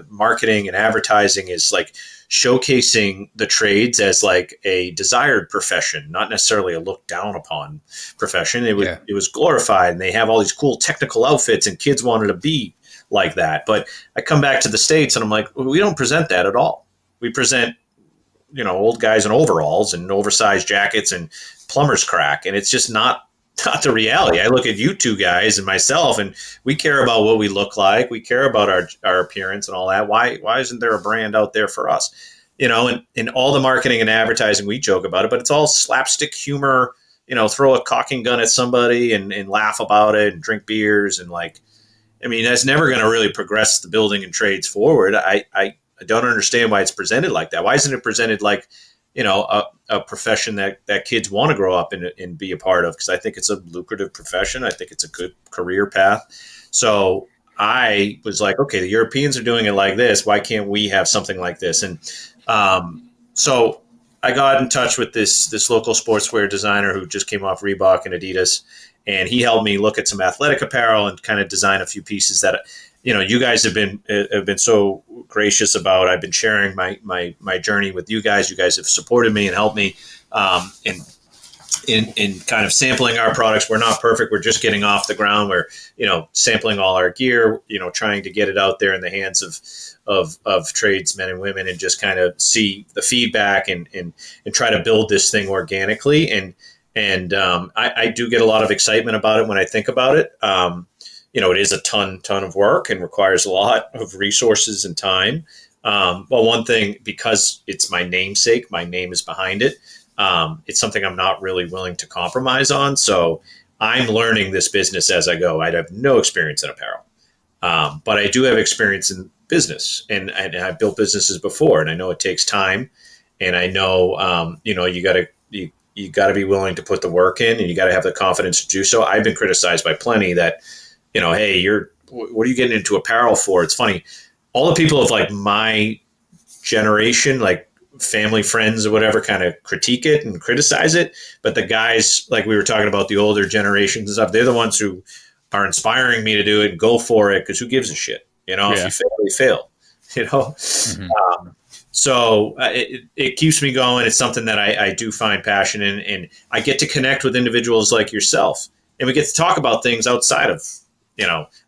marketing and advertising is like showcasing the trades as like a desired profession, not necessarily a looked down upon profession. It was glorified, and they have all these cool technical outfits, and kids wanted to be like that. But I come back to the States and I'm like, well, we don't present that at all. We present, old guys in overalls and oversized jackets and plumber's crack. And it's just not the reality. I look at you two guys and myself, and we care about what we look like. We care about our appearance and all that. Why isn't there a brand out there for us? And in all the marketing and advertising, we joke about it, but it's all slapstick humor, throw a caulking gun at somebody and laugh about it and drink beers. And that's never going to really progress the building and trades forward. I don't understand why it's presented like that. Why isn't it presented like, a profession that kids want to grow up and be a part of? Because I think it's a lucrative profession. I think it's a good career path. So I was like, okay, the Europeans are doing it like this. Why can't we have something like this? And so I got in touch with this local sportswear designer who just came off Reebok and Adidas, and he helped me look at some athletic apparel and kind of design a few pieces that you guys have been so gracious about. I've been sharing my journey with you guys. You guys have supported me and helped me in kind of sampling our products. We're not perfect. We're just getting off the ground. We're sampling all our gear. Trying to get it out there in the hands of tradesmen and women, and just kind of see the feedback and try to build this thing organically. And I do get a lot of excitement about it when I think about it. It is a ton of work and requires a lot of resources and time. Well, one thing, because it's my namesake, my name is behind it. It's something I'm not really willing to compromise on. So I'm learning this business as I go. I have no experience in apparel, but I do have experience in business, and I've built businesses before, and I know it takes time, and I know, you got to be willing to put the work in, and you got to have the confidence to do so. I've been criticized by plenty that, hey, what are you getting into apparel for? It's funny. All the people of like my generation, like family, friends or whatever, kind of critique it and criticize it. But the guys, like we were talking about, the older generations and stuff, they're the ones who are inspiring me to do it and go for it. Cause who gives a shit? If you fail, you fail, Mm-hmm. So it keeps me going. It's something that I do find passion in, and I get to connect with individuals like yourself, and we get to talk about things outside of,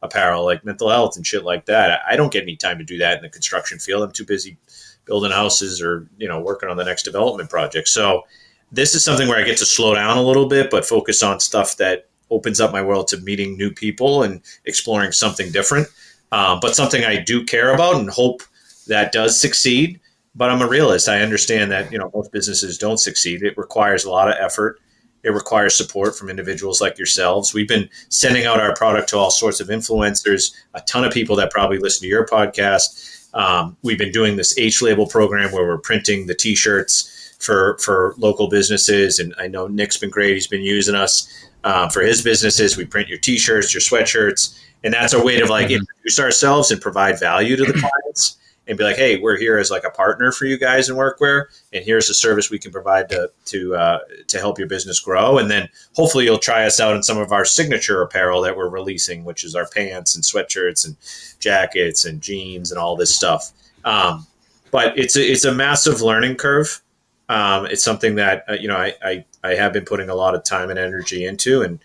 apparel, like mental health and shit like that. I don't get any time to do that in the construction field. I'm too busy building houses or, working on the next development project. So this is something where I get to slow down a little bit, but focus on stuff that opens up my world to meeting new people and exploring something different. But something I do care about and hope that does succeed. But I'm a realist. I understand that, most businesses don't succeed. It requires a lot of effort. It requires support from individuals like yourselves. We've been sending out our product to all sorts of influencers, a ton of people that probably listen to your podcast. We've been doing this H-label program where we're printing the T-shirts for local businesses. And I know Nick's been great. He's been using us for his businesses. We print your T-shirts, your sweatshirts. And that's our way to introduce ourselves and provide value to the clients. And be like, hey, we're here as like a partner for you guys in workwear, and here's a service we can provide to help your business grow. And then hopefully you'll try us out in some of our signature apparel that we're releasing, which is our pants and sweatshirts and jackets and jeans and all this stuff. But it's a massive learning curve. It's something that I have been putting a lot of time and energy into, and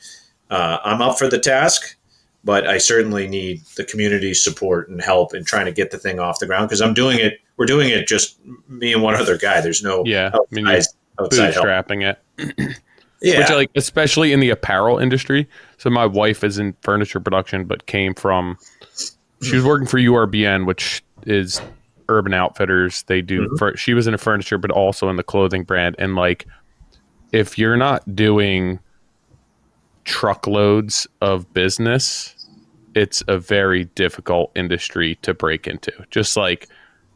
I'm up for the task. But I certainly need the community's support and help in trying to get the thing off the ground, because I'm doing it. We're doing it just me and one other guy. There's no outside bootstrapping help. It. Yeah, Which, especially in the apparel industry. So my wife is in furniture production, but came from. She was working for URBN, which is Urban Outfitters. They do. She was in a furniture, but also in the clothing brand. And like, if you're not doing truckloads of business, it's a very difficult industry to break into. Just like,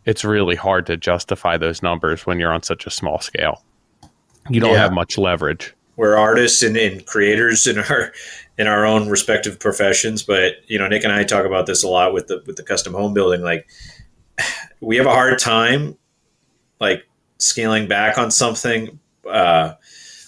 it's really hard to justify those numbers when you're on such a small scale. You don't have much leverage. We're artists and creators in our own respective professions, but Nick and I talk about this a lot with the custom home building. Like, we have a hard time like scaling back on something,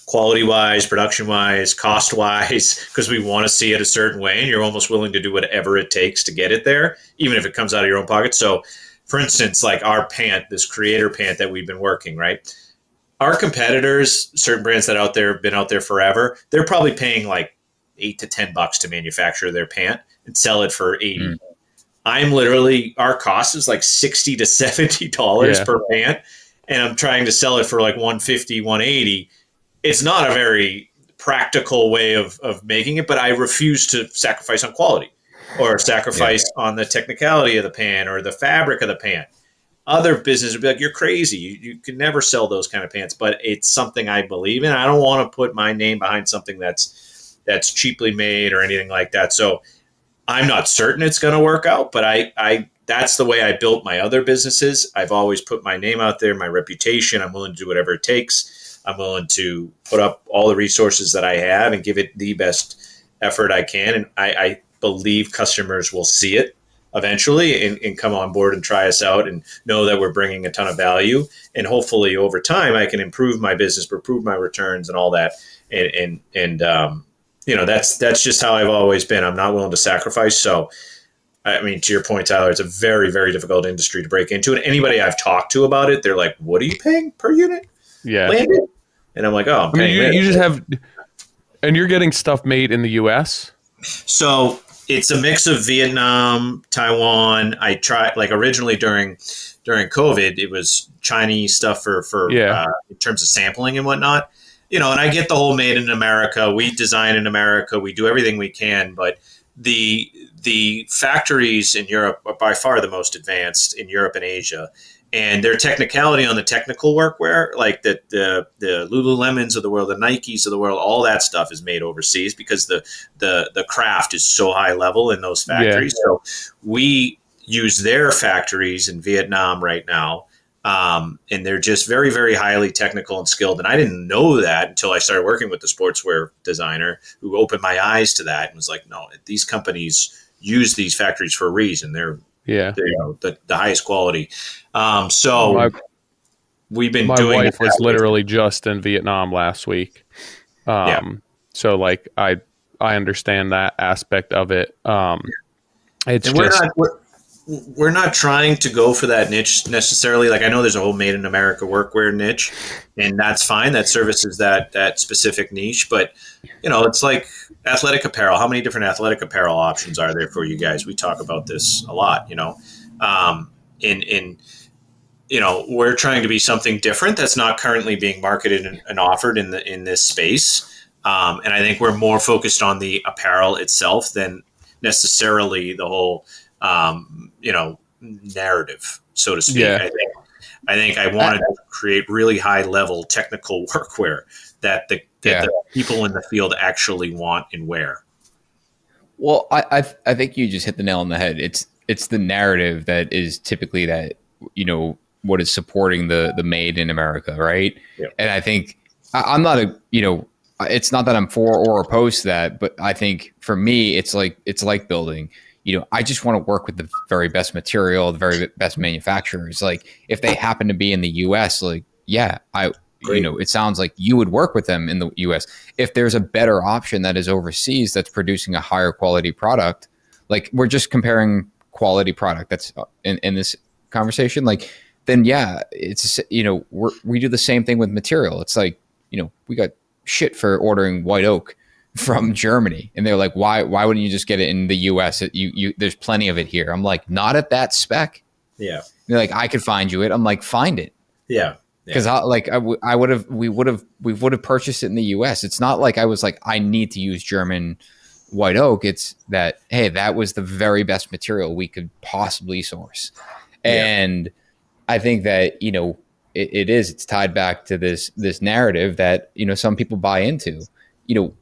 quality wise, production wise, cost wise, because we want to see it a certain way, and you're almost willing to do whatever it takes to get it there, even if it comes out of your own pocket. So, for instance, like our pant, this creator pant that we've been working, right? Our competitors, certain brands that have been out there forever, they're probably paying like $8 to $10 to manufacture their pant and sell it for $80. I'm literally, our cost is like $60 to $70 per pant, and I'm trying to sell it for like $150, $180. It's not a very practical way of making it, but I refuse to sacrifice on quality or sacrifice on the technicality of the pant or the fabric of the pant. Other businesses would be like, you're crazy. You can never sell those kind of pants, but it's something I believe in. I don't want to put my name behind something that's cheaply made or anything like that. So I'm not certain it's going to work out, but I that's the way I built my other businesses. I've always put my name out there, my reputation. I'm willing to do whatever it takes. I'm willing to put up all the resources that I have and give it the best effort I can. And I believe customers will see it eventually and come on board and try us out and know that we're bringing a ton of value. And hopefully over time I can improve my business, improve my returns and all that. And that's just how I've always been. I'm not willing to sacrifice. So, I mean, to your point, Tyler, it's a very, very difficult industry to break into. And anybody I've talked to about it, they're like, what are you paying per unit? Yeah. Landed? And I'm like, oh, I'm paying. You just have, and you're getting stuff made in the US? So it's a mix of Vietnam, Taiwan. I tried, like, originally during COVID, it was Chinese stuff for in terms of sampling and whatnot. And I get the whole made in America. We design in America. We do everything we can, but the factories in Europe are by far the most advanced in Europe and Asia. And their technicality on the technical workwear, like the Lululemons of the world, the Nikes of the world, all that stuff is made overseas because the craft is so high level in those factories. Yeah. So we use their factories in Vietnam right now. And they're just very, very highly technical and skilled. And I didn't know that until I started working with the sportswear designer who opened my eyes to that and was like, no, these companies use these factories for a reason. They're the highest quality. So we've been doing. My wife was literally just in Vietnam last week. So like I understand that aspect of it. We're not trying to go for that niche necessarily. Like, I know there's a whole made in America workwear niche, and that's fine. That services that specific niche. But, it's like athletic apparel. How many different athletic apparel options are there for you guys? We talk about this a lot, we're trying to be something different that's not currently being marketed and offered in this space. And I think we're more focused on the apparel itself than necessarily the whole, narrative, so to speak. Yeah. I think I wanted to create really high level technical workwear that the people in the field actually want and wear. Well, I think you just hit the nail on the head. It's the narrative that is typically that, what is supporting the made in America, right? Yeah. And I think I'm not it's not that I'm for or opposed to that, but I think for me, it's like building. I just want to work with the very best material, the very best manufacturers. Like, if they happen to be in the US, it sounds like you would work with them in the US. If there's a better option that is overseas that's producing a higher quality product, like, we're just comparing quality product that's in this conversation, then it's, we do the same thing with material. It's like, we got shit for ordering white oak from Germany, and they're like, why wouldn't you just get it in the US? There's plenty of it here. I'm like, not at that spec. Yeah. They're like, I could find you it. I'm like, find it. Yeah. Because we would have purchased it in the US. It's not like I was like, I need to use German white oak. It's that, hey, that was the very best material we could possibly source. Yeah. And I think that, it's tied back to this narrative that, some people buy into. You know,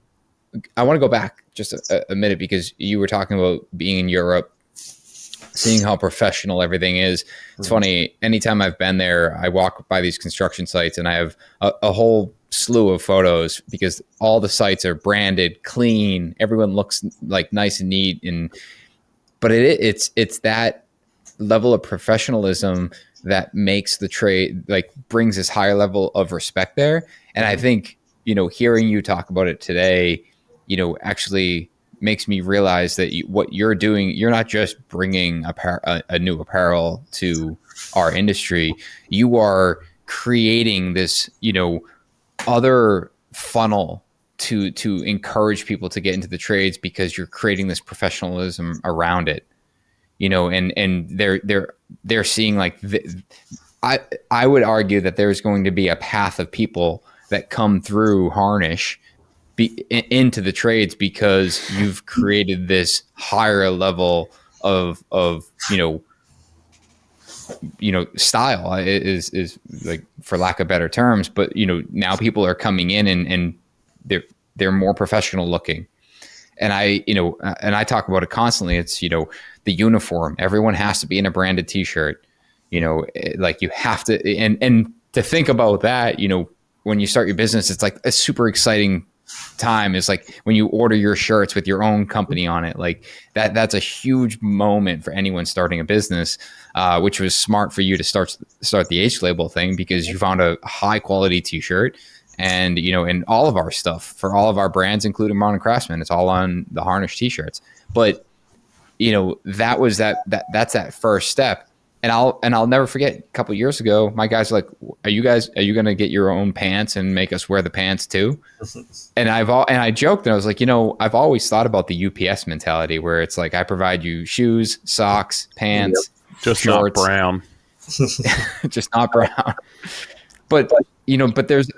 I want to go back just a minute, because you were talking about being in Europe, seeing how professional everything is. It's funny. Anytime I've been there, I walk by these construction sites and I have a whole slew of photos, because all the sites are branded, clean. Everyone looks like nice and neat. But it's that level of professionalism that makes the trade, like, brings this higher level of respect there. And I think, hearing you talk about it today, actually makes me realize that what you're doing, you're not just bringing a new apparel to our industry. You are creating this, other funnel to encourage people to get into the trades, because you're creating this professionalism around it. And they're seeing, like, I would argue that there's going to be a path of people that come through Harnish into the trades, because you've created this higher level of style, is like, for lack of better terms. But now people are coming in, and they're more professional looking. And I talk about it constantly. It's, the uniform. Everyone has to be in a branded t-shirt. Like, you have to, and to think about that, when you start your business, it's like a super exciting time. It's like when you order your shirts with your own company on it, like that's a huge moment for anyone starting a business, which was smart for you to start the H label thing, because you found a high quality t-shirt. And, in all of our stuff, for all of our brands, including Modern Craftsman, it's all on the Harnish t-shirts. But, that's that first step. And I'll never forget, a couple of years ago, my guys were like, are you going to get your own pants and make us wear the pants too? And I joked, and I was like, I've always thought about the UPS mentality, where it's like, I provide you shoes, socks, pants, just shorts, not brown, just not brown. But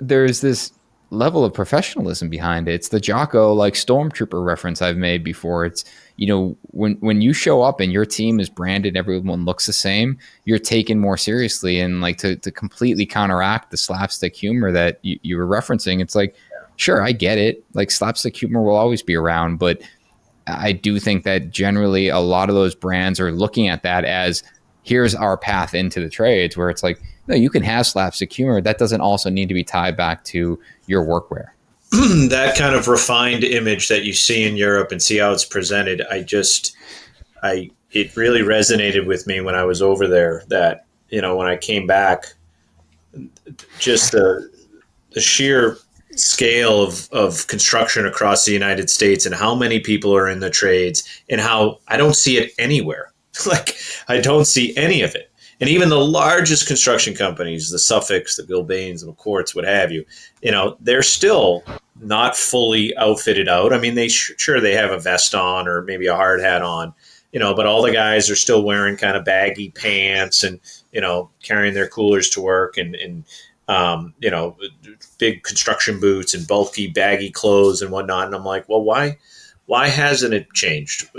there's this level of professionalism behind it. It's the Jocko, like, stormtrooper reference I've made before. It's, when you show up and your team is branded, everyone looks the same, you're taken more seriously. And, like, to completely counteract the slapstick humor that you were referencing, it's like, sure, I get it. Like, slapstick humor will always be around, but I do think that generally a lot of those brands are looking at that as, here's our path into the trades, where it's like, no, you can have slapstick humor. That doesn't also need to be tied back to your workwear. That kind of refined image that you see in Europe and see how it's presented, it really resonated with me when I was over there, that, when I came back, just the sheer scale of construction across the United States, and how many people are in the trades, and how I don't see it anywhere. Like, I don't see any of it. And even the largest construction companies, the Suffolks, the Gilbanes, the McCourts, what have you, they're still not fully outfitted out. I mean, sure, they have a vest on, or maybe a hard hat on, but all the guys are still wearing kind of baggy pants, and, carrying their coolers to work, and big construction boots and bulky, baggy clothes and whatnot. And I'm like, well, why hasn't it changed?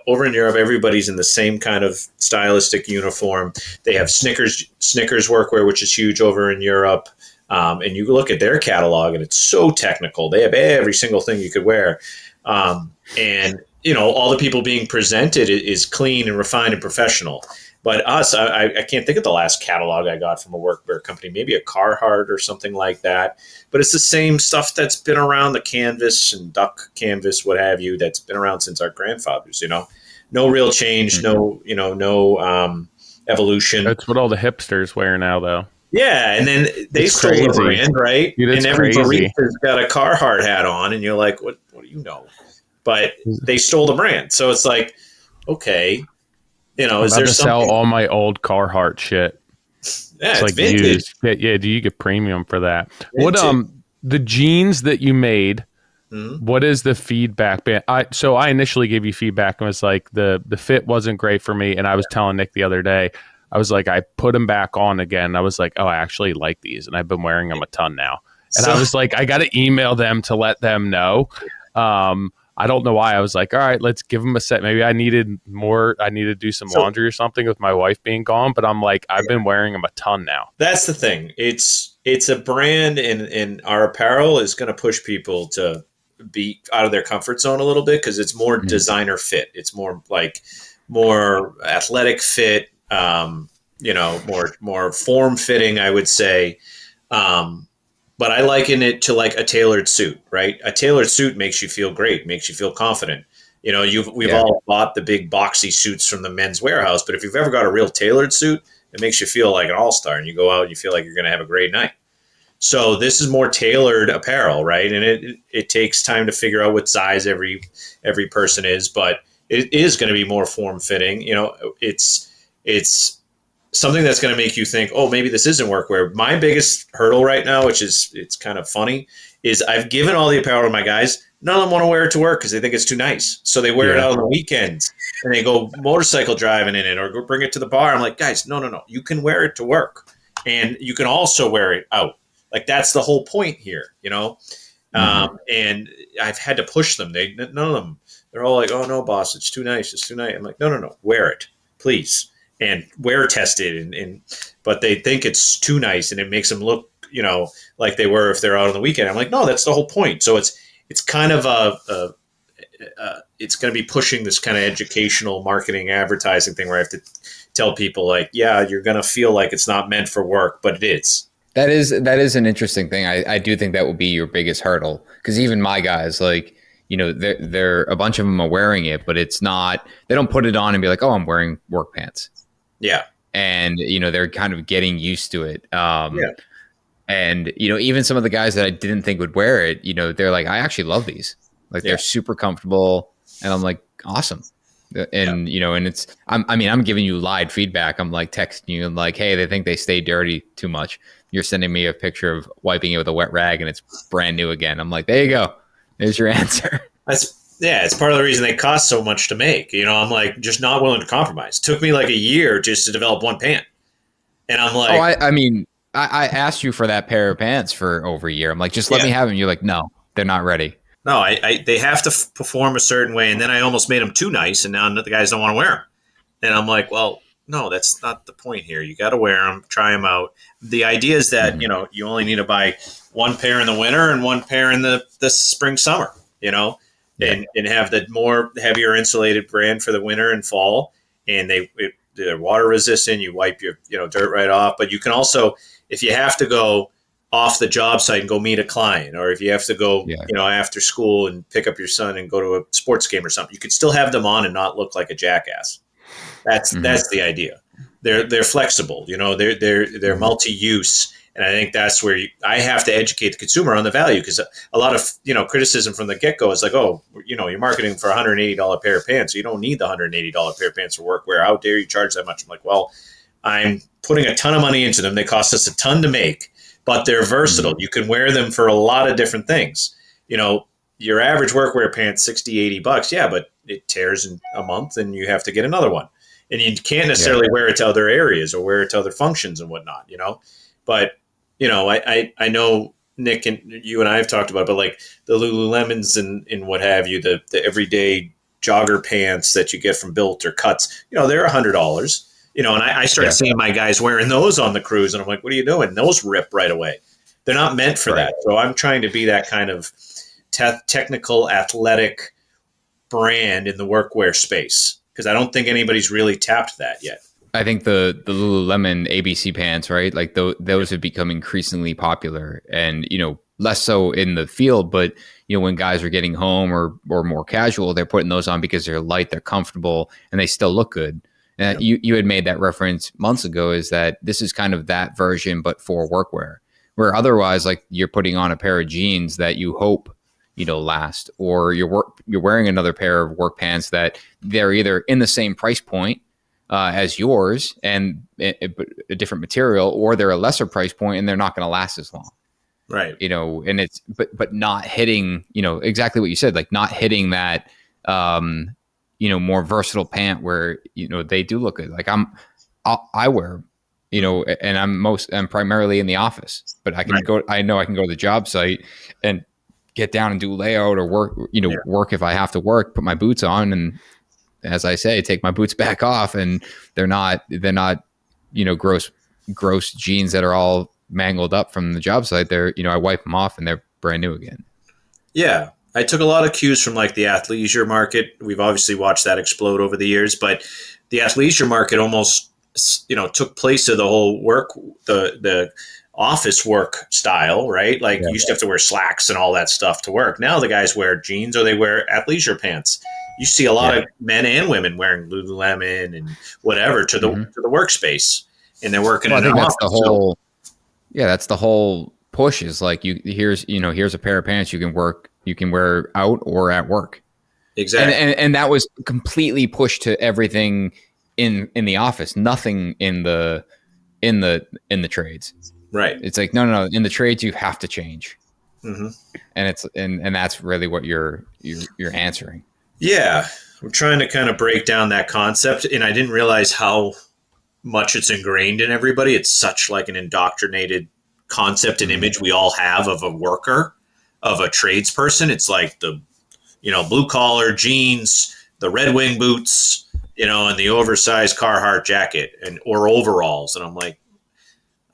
Over in Europe, everybody's in the same kind of stylistic uniform. They have Snickers workwear, which is huge over in Europe. And you look at their catalog, and it's so technical. They have every single thing you could wear. And, all the people being presented is clean and refined and professional. But us, I can't think of the last catalog I got from a workwear company, maybe a Carhartt or something like that. But it's the same stuff that's been around, the canvas and duck canvas, what have you, that's been around since our grandfathers, No real change, no evolution. That's what all the hipsters wear now, though. Yeah, and then they stole the brand, right? Dude, and every barista's got a Carhartt hat on, and you're like, what do you know? But they stole the brand. So it's like, okay, is there something? Sell all my old Carhartt shit. Yeah, it's like vintage. Used. Yeah, do you get premium for that? Vintage. What the jeans that you made? Mm-hmm. What is the feedback? So I initially gave you feedback and was like, the fit wasn't great for me, and I was telling Nick the other day, I was like, I put them back on again. I was like, oh, I actually like these, and I've been wearing them a ton now. And I was like, I got to email them to let them know. I don't know why. I was like, all right, let's give them a set. Maybe I needed more. I needed to do some laundry or something with my wife being gone. But I'm like, I've been wearing them a ton now. That's the thing. It's a brand, and our apparel is going to push people to be out of their comfort zone a little bit because it's more designer fit. It's more athletic fit. More form fitting, I would say. But I liken it to like a tailored suit, right? A tailored suit makes you feel great, makes you feel confident. We've all bought the big boxy suits from the Men's Warehouse, but if you've ever got a real tailored suit, it makes you feel like an all-star, and you go out and you feel like you're going to have a great night. So this is more tailored apparel, right? And it takes time to figure out what size every person is, but it is going to be more form fitting. It's something that's going to make you think, oh, maybe this isn't workwear. My biggest hurdle right now, it's kind of funny, is I've given all the apparel to my guys. None of them want to wear it to work because they think it's too nice. So they wear it out on the weekends and they go motorcycle driving in it or go bring it to the bar. I'm like, guys, no. You can wear it to work and you can also wear it out. Like that's the whole point here, And I've had to push them. None of them, they're all like, oh no, boss, it's too nice. It's too nice. I'm like, no, wear it, please. And wear tested, but they think it's too nice, and it makes them look, like they were if they're out on the weekend. I'm like, no, that's the whole point. So it's kind of it's going to be pushing this kind of educational marketing advertising thing where I have to tell people like, yeah, you're going to feel like it's not meant for work, but it is. That is an interesting thing. I do think that will be your biggest hurdle because even my guys, like, they're a bunch of them are wearing it, but it's not. They don't put it on and be like, oh, I'm wearing work pants. Yeah. And, they're kind of getting used to it. And, even some of the guys that I didn't think would wear it, they're like, I actually love these. Like, they're super comfortable. And I'm like, awesome. And, and I'm giving you live feedback. I'm like texting you and like, hey, they think they stay dirty too much. You're sending me a picture of wiping it with a wet rag and it's brand new again. I'm like, there you go. There's your answer. It's part of the reason they cost so much to make. I'm like just not willing to compromise. It took me like a year just to develop one pant. And I'm like, I asked you for that pair of pants for over a year. I'm like, just let me have them. You're like, no, they're not ready. No, they have to perform a certain way. And then I almost made them too nice. And now the guys don't want to wear them. And I'm like, well, no, that's not the point here. You got to wear them, try them out. The idea is that, you only need to buy one pair in the winter and one pair in the spring, summer, and have the more heavier insulated brand for the winter and fall. And they're water resistant. You wipe your, dirt right off. But you can also, if you have to go off the job site and go meet a client, or if you have to go, after school and pick up your son and go to a sports game or something, you can still have them on and not look like a jackass. That's the idea. They're flexible, they're multi-use. And I think that's where I have to educate the consumer on the value, because a lot of, criticism from the get-go is like, oh, you're marketing for $180 pair of pants. So you don't need the $180 pair of pants for workwear. How dare you charge that much? I'm like, well, I'm putting a ton of money into them. They cost us a ton to make, but they're versatile. You can wear them for a lot of different things. Your average workwear pants, $60, $80. Yeah, but it tears in a month and you have to get another one. And you can't necessarily wear it to other areas or wear it to other functions and whatnot, But, I know, Nick, and you and I have talked about it, but like the Lululemons and what have you, the everyday jogger pants that you get from Built or Cuts, they're $100. And I started seeing my guys wearing those on the cruise, and I'm like, what are you doing? Those rip right away. They're not meant for that. So I'm trying to be that kind of technical, athletic brand in the workwear space, because I don't think anybody's really tapped that yet. I think the Lululemon ABC pants, right? Like those have become increasingly popular, and less so in the field, but when guys are getting home or more casual, they're putting those on because they're light, they're comfortable, and they still look good. And you had made that reference months ago, is that this is kind of that version, but for workwear, where otherwise, like, you're putting on a pair of jeans that you hope last, or you're wearing another pair of work pants that they're either in the same price point as yours and a different material, or they're a lesser price point and they're not going to last as long. Right. And it's, but not hitting, exactly what you said, like not hitting that, more versatile pant where, they do look good. Like I wear, and I'm primarily in the office, but I can I know I can go to the job site and get down and do layout or work, work if I have to work, put my boots on. And as I say, take my boots back off, and they're not, gross jeans that are all mangled up from the job site. They're, I wipe them off and they're brand new again. Yeah. I took a lot of cues from like the athleisure market. We've obviously watched that explode over the years, but the athleisure market almost, took place of the whole the office work style, right? Like you used to have to wear slacks and all that stuff to work. Now the guys wear jeans or they wear athleisure pants. You see a lot of men and women wearing Lululemon and whatever to the workspace, and they're working. Well, I think that's the whole. Yeah, that's the whole push. Is like here's a pair of pants you can wear out or at work. Exactly, and that was completely pushed to everything in the office. Nothing in the trades. Right. It's like no. In the trades, you have to change, mm-hmm. and that's really what you're answering. Yeah, I'm trying to kind of break down that concept, and I didn't realize how much it's ingrained in everybody. It's such like an indoctrinated concept and image we all have of a worker, of a tradesperson. It's like the, blue collar jeans, the Red Wing boots, and the oversized Carhartt jacket or overalls. And I'm like,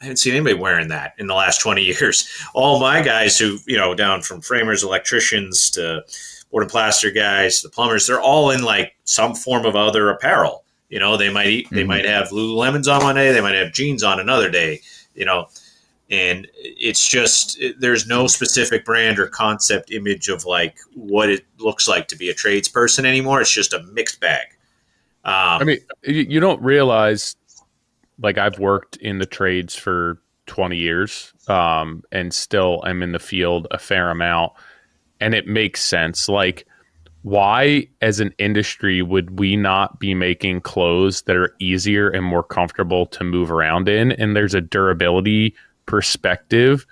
I haven't seen anybody wearing that in the last 20 years. All my guys who, down from framers, electricians to board and plaster guys, the plumbers, they're all in like some form of other apparel. They might have Lululemons on one day, they might have jeans on another day, and it's just, there's no specific brand or concept image of like what it looks like to be a tradesperson anymore. It's just a mixed bag. I mean, you don't realize, like, I've worked in the trades for 20 years, and still I'm in the field a fair amount. And it makes sense. Like, why as an industry would we not be making clothes that are easier and more comfortable to move around in? And there's a durability perspective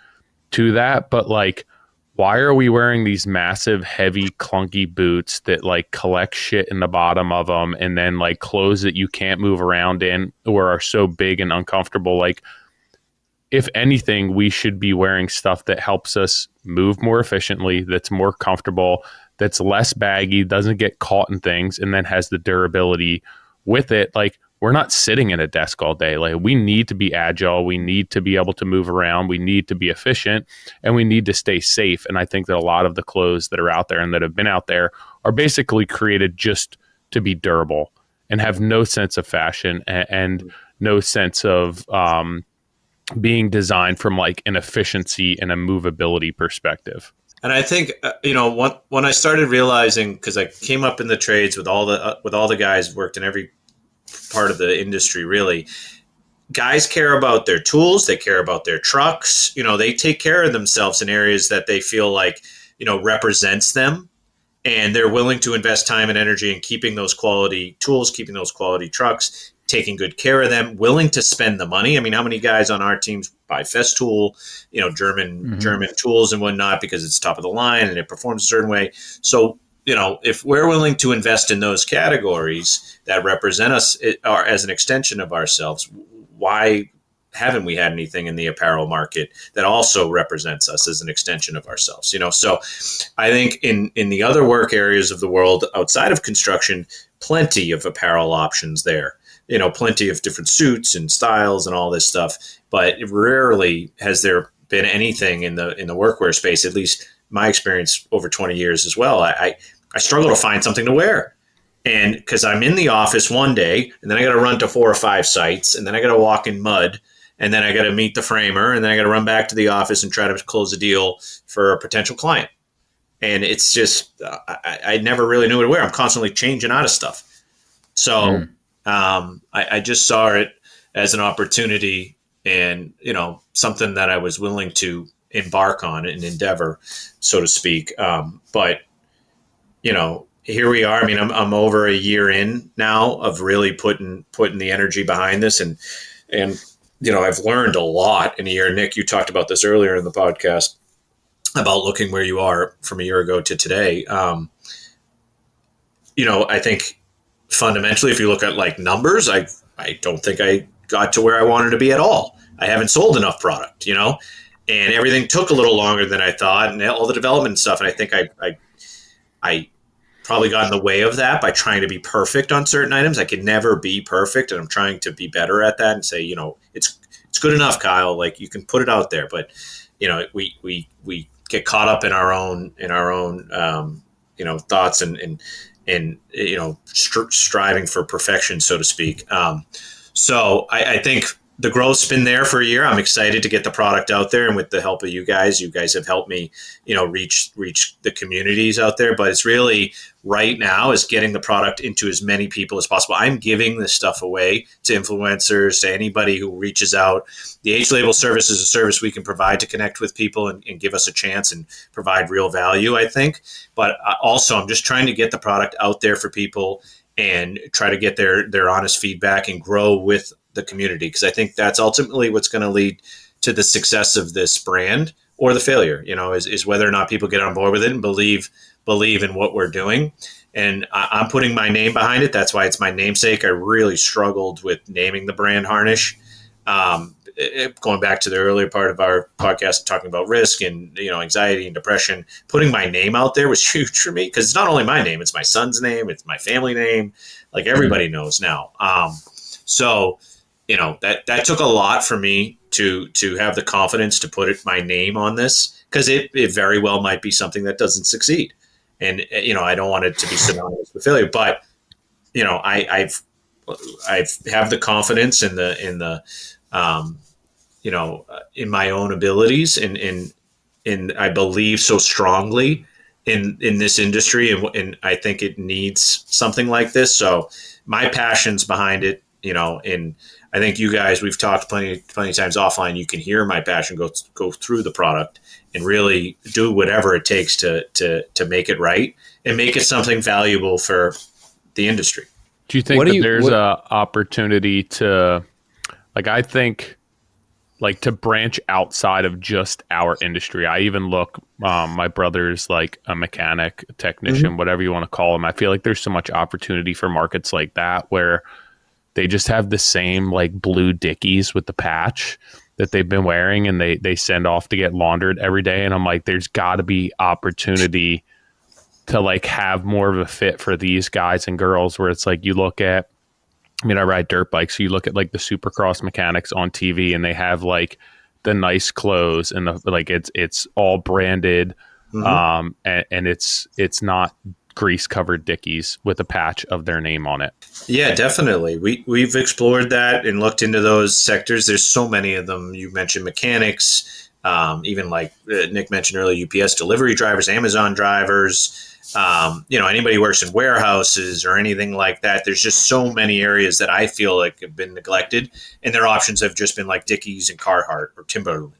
to that. But like, why are we wearing these massive, heavy, clunky boots that like collect shit in the bottom of them, and then like clothes that you can't move around in or are so big and uncomfortable? Like, if anything, we should be wearing stuff that helps us move more efficiently, that's more comfortable, that's less baggy, doesn't get caught in things, and then has the durability with it. Like, we're not sitting at a desk all day. Like, we need to be agile. We need to be able to move around. We need to be efficient, and we need to stay safe. And I think that a lot of the clothes that are out there and that have been out there are basically created just to be durable and have no sense of fashion and no sense of being designed from like an efficiency and a movability perspective. And I think, when I started realizing, because I came up in the trades with all the guys, worked in every part of the industry, really, guys care about their tools. They care about their trucks. They take care of themselves in areas that they feel like, represents them. And they're willing to invest time and energy in keeping those quality tools, keeping those quality trucks, taking good care of them, willing to spend the money. I mean, how many guys on our teams buy Festool, German tools and whatnot, because it's top of the line and it performs a certain way. So, if we're willing to invest in those categories that represent us as an extension of ourselves, why haven't we had anything in the apparel market that also represents us as an extension of ourselves? So I think in the other work areas of the world outside of construction, plenty of apparel options there. Plenty of different suits and styles and all this stuff, but rarely has there been anything in the workwear space, at least my experience over 20 years as well. I struggle to find something to wear. And because I'm in the office one day and then I got to run to 4 or 5 sites and then I got to walk in mud and then I got to meet the framer and then I got to run back to the office and try to close a deal for a potential client. And it's just, I never really knew what to wear. I'm constantly changing out of stuff. So I just saw it as an opportunity and, something that I was willing to embark on and endeavor, so to speak. But, here we are. I mean, I'm over a year in now of really putting the energy behind this. And, I've learned a lot in a year. Nick, you talked about this earlier in the podcast about looking where you are from a year ago to today. I think fundamentally, if you look at like numbers, I don't think I got to where I wanted to be at all. I haven't sold enough product, and everything took a little longer than I thought, and all the development stuff. And I think I probably got in the way of that by trying to be perfect on certain items. I can never be perfect, and I'm trying to be better at that and say, it's good enough, Kyle. Like, you can put it out there, but we get caught up in our own thoughts and striving for perfection, so to speak. So I think the growth's been there for a year. I'm excited to get the product out there, and with the help of you guys have helped me, reach the communities out there. But it's really right now is getting the product into as many people as possible. I'm giving this stuff away to influencers, to anybody who reaches out. The H Label service is a service we can provide to connect with people and give us a chance and provide real value, I think. But also, I'm just trying to get the product out there for people and try to get their honest feedback and grow with the community, because I think that's ultimately what's going to lead to the success of this brand, or the failure, is whether or not people get on board with it and believe in what we're doing. And I'm putting my name behind it. That's why it's my namesake. I really struggled with naming the brand Harnish. Going back to the earlier part of our podcast, talking about risk and anxiety and depression, putting my name out there was huge for me, because it's not only my name, it's my son's name, it's my family name. Like, everybody knows now. So that took a lot for me to have the confidence to put my name on this, because it very well might be something that doesn't succeed, and I don't want it to be synonymous with failure. But I have the confidence in my own abilities, and I believe so strongly in this industry, and I think it needs something like this. So my passion's behind it, and I think you guys, we've talked plenty of times offline. You can hear my passion go through the product and really do whatever it takes to make it right and make it something valuable for the industry. Do you think there's a opportunity to, I think, to branch outside of just our industry? I even look, my brother's like a mechanic, technician, whatever you want to call him. I feel like there's so much opportunity for markets like that, where they just have the same blue Dickies with the patch that they've been wearing, and they send off to get laundered every day. And I'm like, there's got to be opportunity to have more of a fit for these guys and girls, where it's you look at, I ride dirt bikes, so you look at the Supercross mechanics on TV, and they have the nice clothes, and it's all branded, and it's not grease covered Dickies with a patch of their name on it. Yeah, definitely. We've explored that and looked into those sectors. There's so many of them. You mentioned mechanics, even Nick mentioned earlier, UPS delivery drivers, Amazon drivers, anybody who works in warehouses or anything like that. There's just so many areas that I feel like have been neglected, and their options have just been Dickies and Carhartt or Timberland,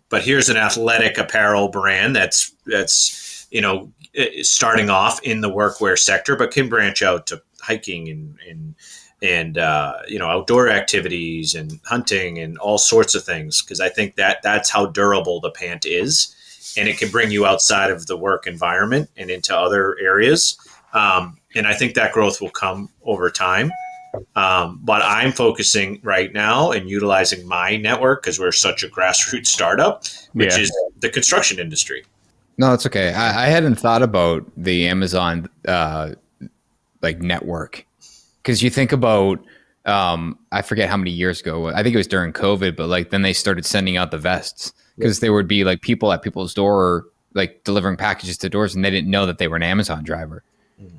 but here's an athletic apparel brand that's starting off in the workwear sector, but can branch out to hiking and outdoor activities and hunting and all sorts of things, because I think that's how durable the pant is, and it can bring you outside of the work environment and into other areas. And I think that growth will come over time. But I'm focusing right now and utilizing my network, because we're such a grassroots startup, which is the construction industry. No, it's okay. I hadn't thought about the Amazon network, because you think about I forget how many years ago. I think it was during COVID, but then they started sending out the vests, because there would be people at people's door, delivering packages to doors, and they didn't know that they were an Amazon driver.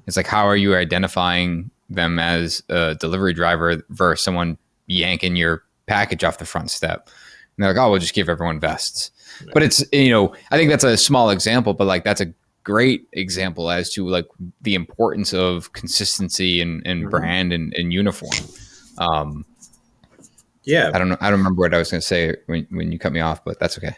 It's how are you identifying them as a delivery driver versus someone yanking your package off the front step? And they're we'll just give everyone vests. But it's, I think that's a small example, but that's a great example as to the importance of consistency and brand and uniform. Yeah. I don't know. I don't remember what I was going to say when you cut me off, but that's okay.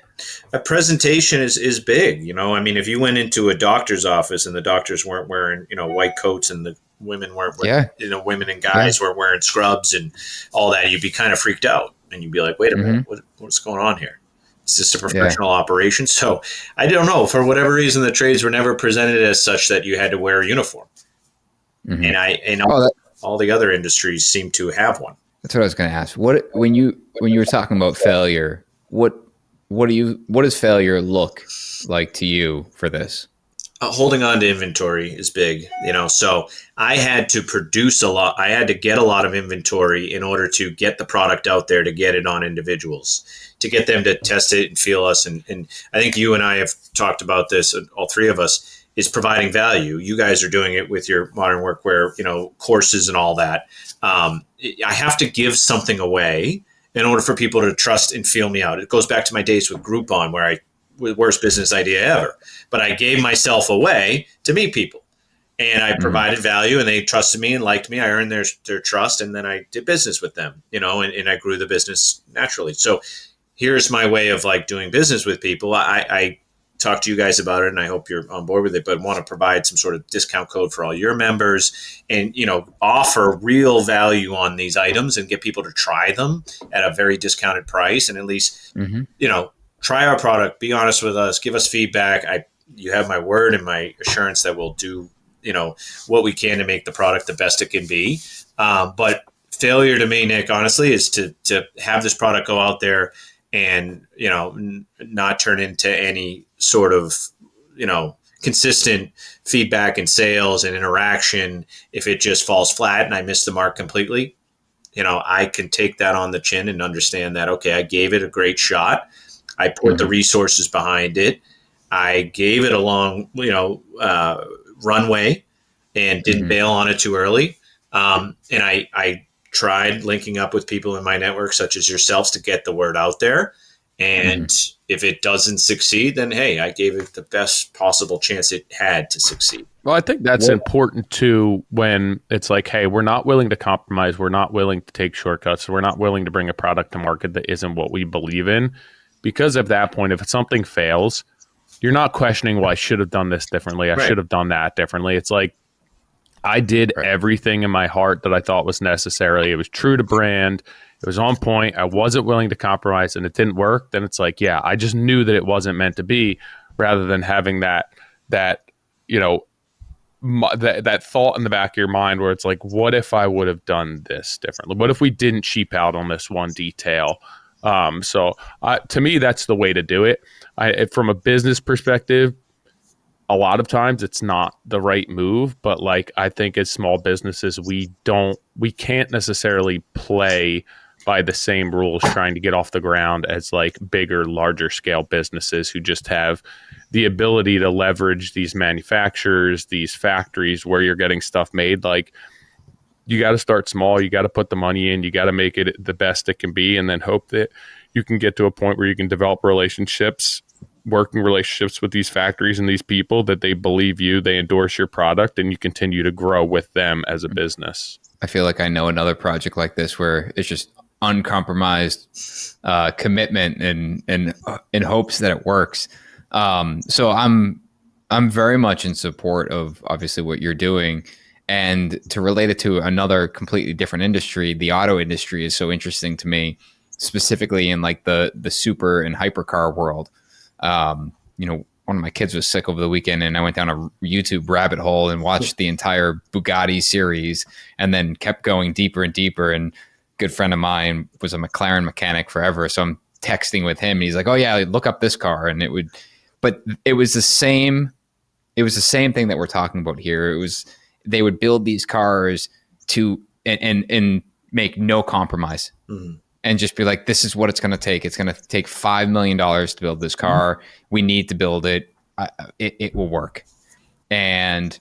A presentation is big. If you went into a doctor's office and the doctors weren't wearing, white coats, and the women weren't wearing, women and guys were wearing scrubs and all that, you'd be kind of freaked out, and you'd be like, wait a minute, what's going on here? Is this a professional operation? So I don't know. For whatever reason, the trades were never presented as such that you had to wear a uniform. And all the other industries seem to have one. That's what I was going to ask. What when you were talking about failure, what what does failure look like to you for this? Holding on to inventory is big, so I had to produce a lot. I had to get a lot of inventory in order to get the product out there, to get it on individuals, to get them to test it and feel us. And I think you and I have talked about this, all three of us, is providing value. You guys are doing it with your modern workwear, courses and all that. I have to give something away in order for people to trust and feel me out. It goes back to my days with Groupon, where I worst business idea ever. But I gave myself away to meet people, and I provided value, and they trusted me and liked me. I earned their trust, and then I did business with them, and I grew the business naturally. So here's my way of like doing business with people. I talked to you guys about it, and I hope you're on board with it, but want to provide some sort of discount code for all your members, and offer real value on these items and get people to try them at a very discounted price, and at least try our product, be honest with us, give us feedback. You have my word and my assurance that we'll do, what we can to make the product the best it can be. But failure to me, Nick, honestly, is to have this product go out there and, not turn into any sort of, consistent feedback and sales and interaction. If it just falls flat and I miss the mark completely, I can take that on the chin and understand that, okay, I gave it a great shot. I put the resources behind it. I gave it a long, runway and didn't bail on it too early. And I tried linking up with people in my network, such as yourselves, to get the word out there. And if it doesn't succeed, then, hey, I gave it the best possible chance it had to succeed. Well, I think that's important too, when it's like, hey, we're not willing to compromise. We're not willing to take shortcuts. We're not willing to bring a product to market that isn't what we believe in. Because at that point, if something fails, you're not questioning, well, I should have done this differently. I should have done that differently. It's like, I did everything in my heart that I thought was necessary. It was true to brand. It was on point. I wasn't willing to compromise, and it didn't work. Then it's like, yeah, I just knew that it wasn't meant to be, rather than having that thought in the back of your mind where it's like, what if I would have done this differently? What if we didn't cheap out on this one detail? So to me, that's the way to do it. From a business perspective, a lot of times it's not the right move, but like, I think as small businesses, we can't necessarily play by the same rules trying to get off the ground as like bigger, larger scale businesses who just have the ability to leverage these manufacturers, these factories where you're getting stuff made. Like, you got to start small. You got to put the money in. You got to make it the best it can be, and then hope that you can get to a point where you can develop working relationships with these factories and these people, that they believe you, they endorse your product, and you continue to grow with them as a business. I feel like I know another project like this where it's just uncompromised commitment and in hopes that it works. So I'm very much in support of obviously what you're doing. And to relate it to another completely different industry, the auto industry is so interesting to me, specifically in like the super and hypercar world. One of my kids was sick over the weekend, and I went down a YouTube rabbit hole and watched the entire Bugatti series, and then kept going deeper and deeper. And a good friend of mine was a McLaren mechanic forever, so I'm texting with him, and he's like, "Oh yeah, look up this car," and it was the same thing that we're talking about here. They would build these cars to and make no compromise. And just be like, this is what it's going to take. It's going to take $5 million to build this car. We need to build it. It will work. And,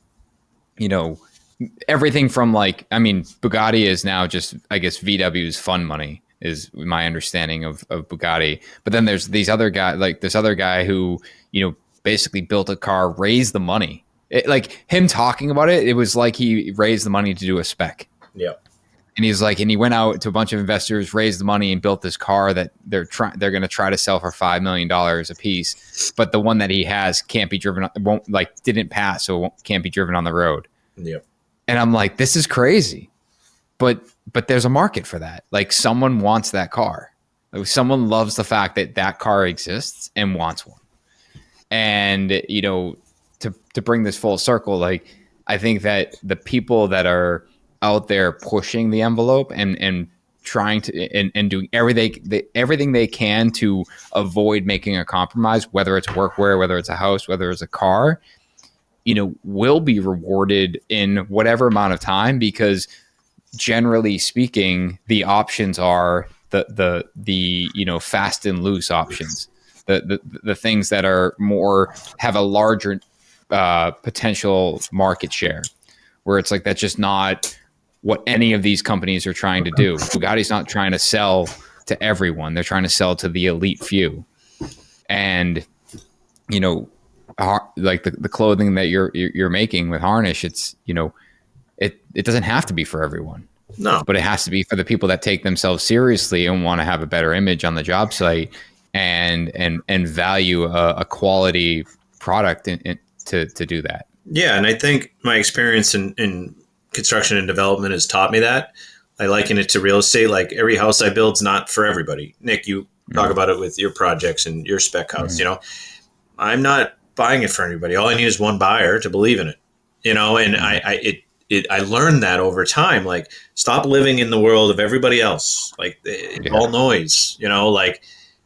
everything from Bugatti is now just, I guess, VW's fun money is my understanding of Bugatti. But then there's this other guy who, basically built a car, raised the money. Him talking about it, it was like he raised the money to do a spec. Yeah. And he's like, and he went out to a bunch of investors, raised the money, and built this car that they're going to try to sell for $5 million a piece. But the one that he has can't be driven, didn't pass, so can't be driven on the road. Yeah. And I'm like, this is crazy. But there's a market for that. Like, someone wants that car. Like, someone loves the fact that car exists and wants one. And, to bring this full circle, I think that the people that are out there pushing the envelope and trying to and doing everything they can to avoid making a compromise, whether it's workwear, whether it's a house, whether it's a car, will be rewarded in whatever amount of time, because generally speaking, the options are the fast and loose options, the things that are more, have a larger potential market share, where it's like that's just not what any of these companies are trying to do. Bugatti's not trying to sell to everyone; they're trying to sell to the elite few. And like the clothing that you're making with Harnish, it's it doesn't have to be for everyone. No, but it has to be for the people that take themselves seriously and want to have a better image on the job site and value a quality product to do that. Yeah, and I think my experience in construction and development has taught me that. I liken it to real estate. Like, every house I build is not for everybody. Nick, you talk about it with your projects and your spec house. I'm not buying it for anybody. All I need is one buyer to believe in it. And I learned that over time. Like, stop living in the world of everybody else. Like, it's all noise. Like,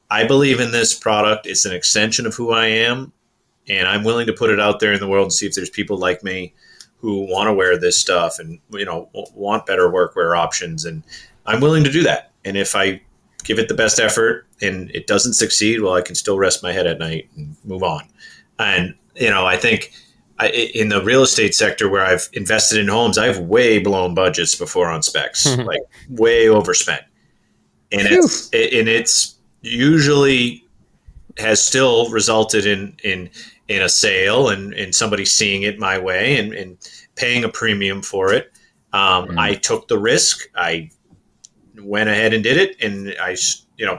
I believe in this product. It's an extension of who I am, and I'm willing to put it out there in the world and see if there's people like me who want to wear this stuff and want better workwear options. And I'm willing to do that. And if I give it the best effort and it doesn't succeed, well, I can still rest my head at night and move on. And I think in the real estate sector where I've invested in homes, I've way blown budgets before on specs, like way overspent. And it's usually has still resulted in a sale and somebody seeing it my way and paying a premium for it. I took the risk. I went ahead and did it. And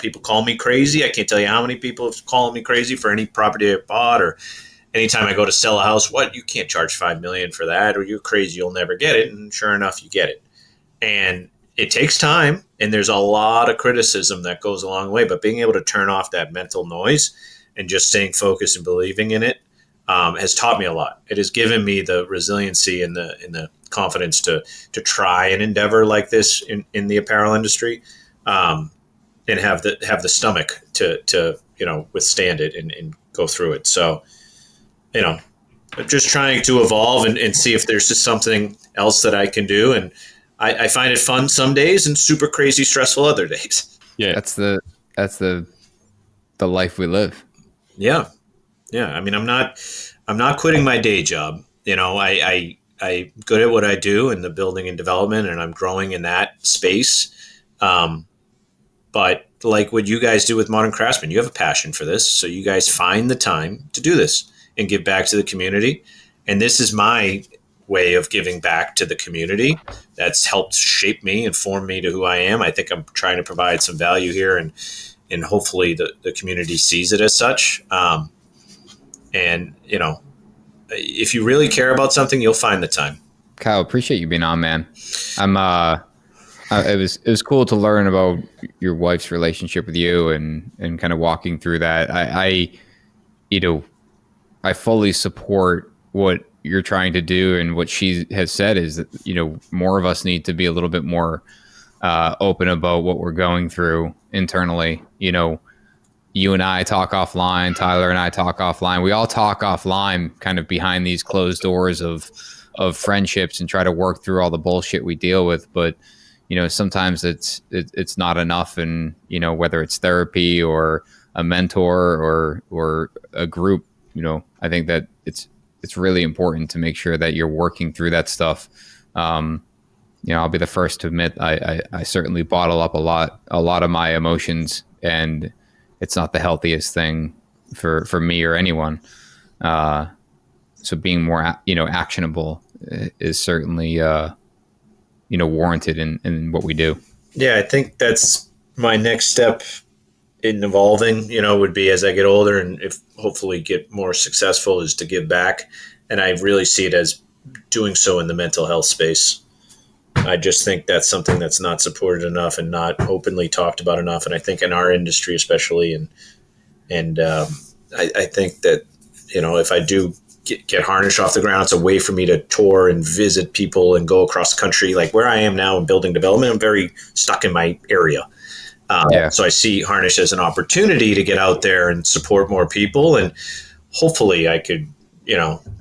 people call me crazy. I can't tell you how many people have called me crazy for any property I bought, or anytime I go to sell a house. What, you can't charge $5 million for that, or you're crazy, you'll never get it. And sure enough, you get it. And it takes time, and there's a lot of criticism that goes a long way. But being able to turn off that mental noise and just staying focused and believing in it has taught me a lot. It has given me the resiliency and the confidence to try an endeavor like this in the apparel industry, and have the stomach to withstand it and go through it. So, just trying to evolve and see if there's just something else that I can do. And I find it fun some days and super crazy stressful other days. Yeah, that's the life we live. Yeah. I mean, I'm not quitting my day job. I'm good at what I do in the building and development, and I'm growing in that space. But like what you guys do with Modern Craftsman, you have a passion for this. So you guys find the time to do this and give back to the community. And this is my way of giving back to the community that's helped shape me and form me to who I am. I think I'm trying to provide some value here, and hopefully the community sees it as such. And if you really care about something, you'll find the time. Kyle, appreciate you being on, man. It was cool to learn about your wife's relationship with you and kind of walking through that. I fully support what you're trying to do, and what she has said is that more of us need to be a little bit more open about what we're going through internally. You and I talk offline, Tyler and I talk offline. We all talk offline, kind of behind these closed doors of friendships, and try to work through all the bullshit we deal with. But sometimes it's not enough, and whether it's therapy or a mentor or a group, I think that it's really important to make sure that you're working through that stuff. I'll be the first to admit I certainly bottle up a lot of my emotions, and it's not the healthiest thing for me or anyone. So being more actionable is certainly warranted in what we do. Yeah, I think that's my next step in evolving, would be as I get older and if hopefully get more successful, is to give back. And I really see it as doing so in the mental health space. I just think that's something that's not supported enough and not openly talked about enough. And I think in our industry, especially, and I think that, if I do get Harnish off the ground. It's a way for me to tour and visit people and go across the country. Like where I am now in building development, I'm very stuck in my area. So I see Harnish as an opportunity to get out there and support more people. And hopefully I could,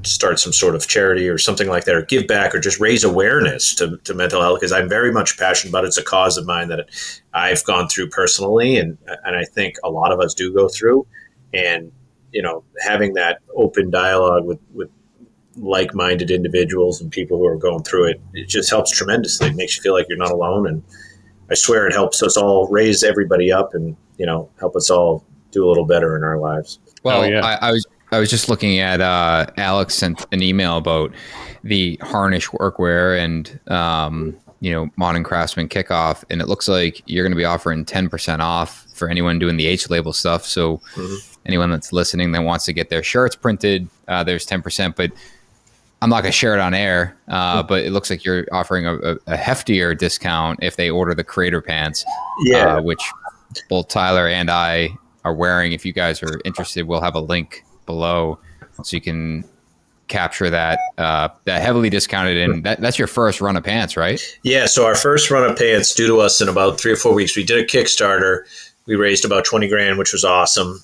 start some sort of charity or something like that, or give back, or just raise awareness to mental health, because I'm very much passionate about it. It's a cause of mine that I've gone through personally, and I think a lot of us do go through. And having that open dialogue with like-minded individuals and people who are going through it, it just helps tremendously. It makes you feel like you're not alone, and I swear it helps us all raise everybody up and help us all do a little better in our lives. Well, I was just looking at Alex sent an email about the Harnish Workwear and Modern Craftsman kickoff, and it looks like you're going to be offering 10% off for anyone doing the H label stuff. So anyone that's listening that wants to get their shirts printed, there's 10%. But I'm not going to share it on air. But it looks like you're offering a heftier discount if they order the Creator Pants, which both Tyler and I are wearing. If you guys are interested, we'll have a link below so you can capture that heavily discounted. And that's your first run of pants, right? Yeah. So our first run of pants due to us in about 3 or 4 weeks. We did a Kickstarter. We raised about 20 grand, which was awesome.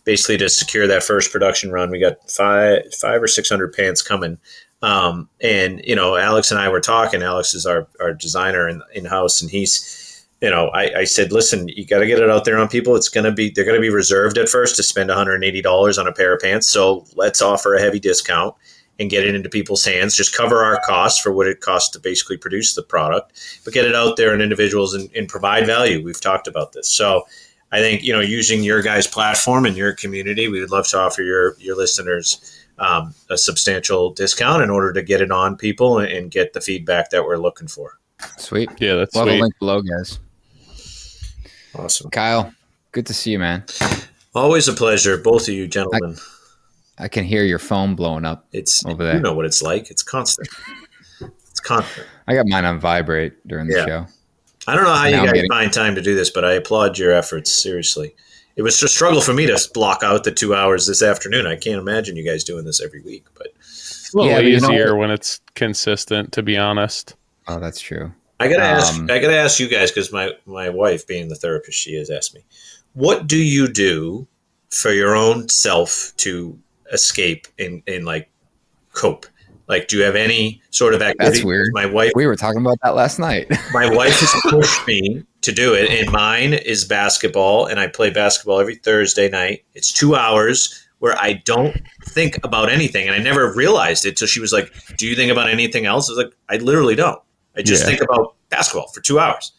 Basically to secure that first production run. We got 500 or 600 pants coming. And Alex and I were talking. Alex is our designer in-house, and he's, I said, listen, you got to get it out there on people. They're going to be reserved at first to spend $180 on a pair of pants. So let's offer a heavy discount and get it into people's hands. Just cover our costs for what it costs to basically produce the product, but get it out there in individuals and provide value. We've talked about this. So I think, using your guys' platform and your community, we would love to offer your listeners a substantial discount in order to get it on people and get the feedback that we're looking for. Sweet. Yeah, that's we'll sweet. have a link below, guys. Awesome. Kyle, good to see you, man. Always a pleasure. Both of you gentlemen. I can hear your phone blowing up over there. You know what it's like. It's constant. It's constant. I got mine on vibrate during the show. I don't know how you guys find time to do this, but I applaud your efforts. Seriously. It was a struggle for me to block out the 2 hours this afternoon. I can't imagine you guys doing this every week, but it's a little easier when it's consistent, to be honest. Oh, that's true. I gotta ask you guys, because my wife, being the therapist she has, asked me, what do you do for your own self to escape and like cope? Like, do you have any sort of activity? That's weird. My wife. We were talking about that last night. My wife has pushed me to do it, and mine is basketball, and I play basketball every Thursday night. It's 2 hours where I don't think about anything, and I never realized it. So she was like, "Do you think about anything else?" I was like, "I literally don't. I just think about basketball for 2 hours,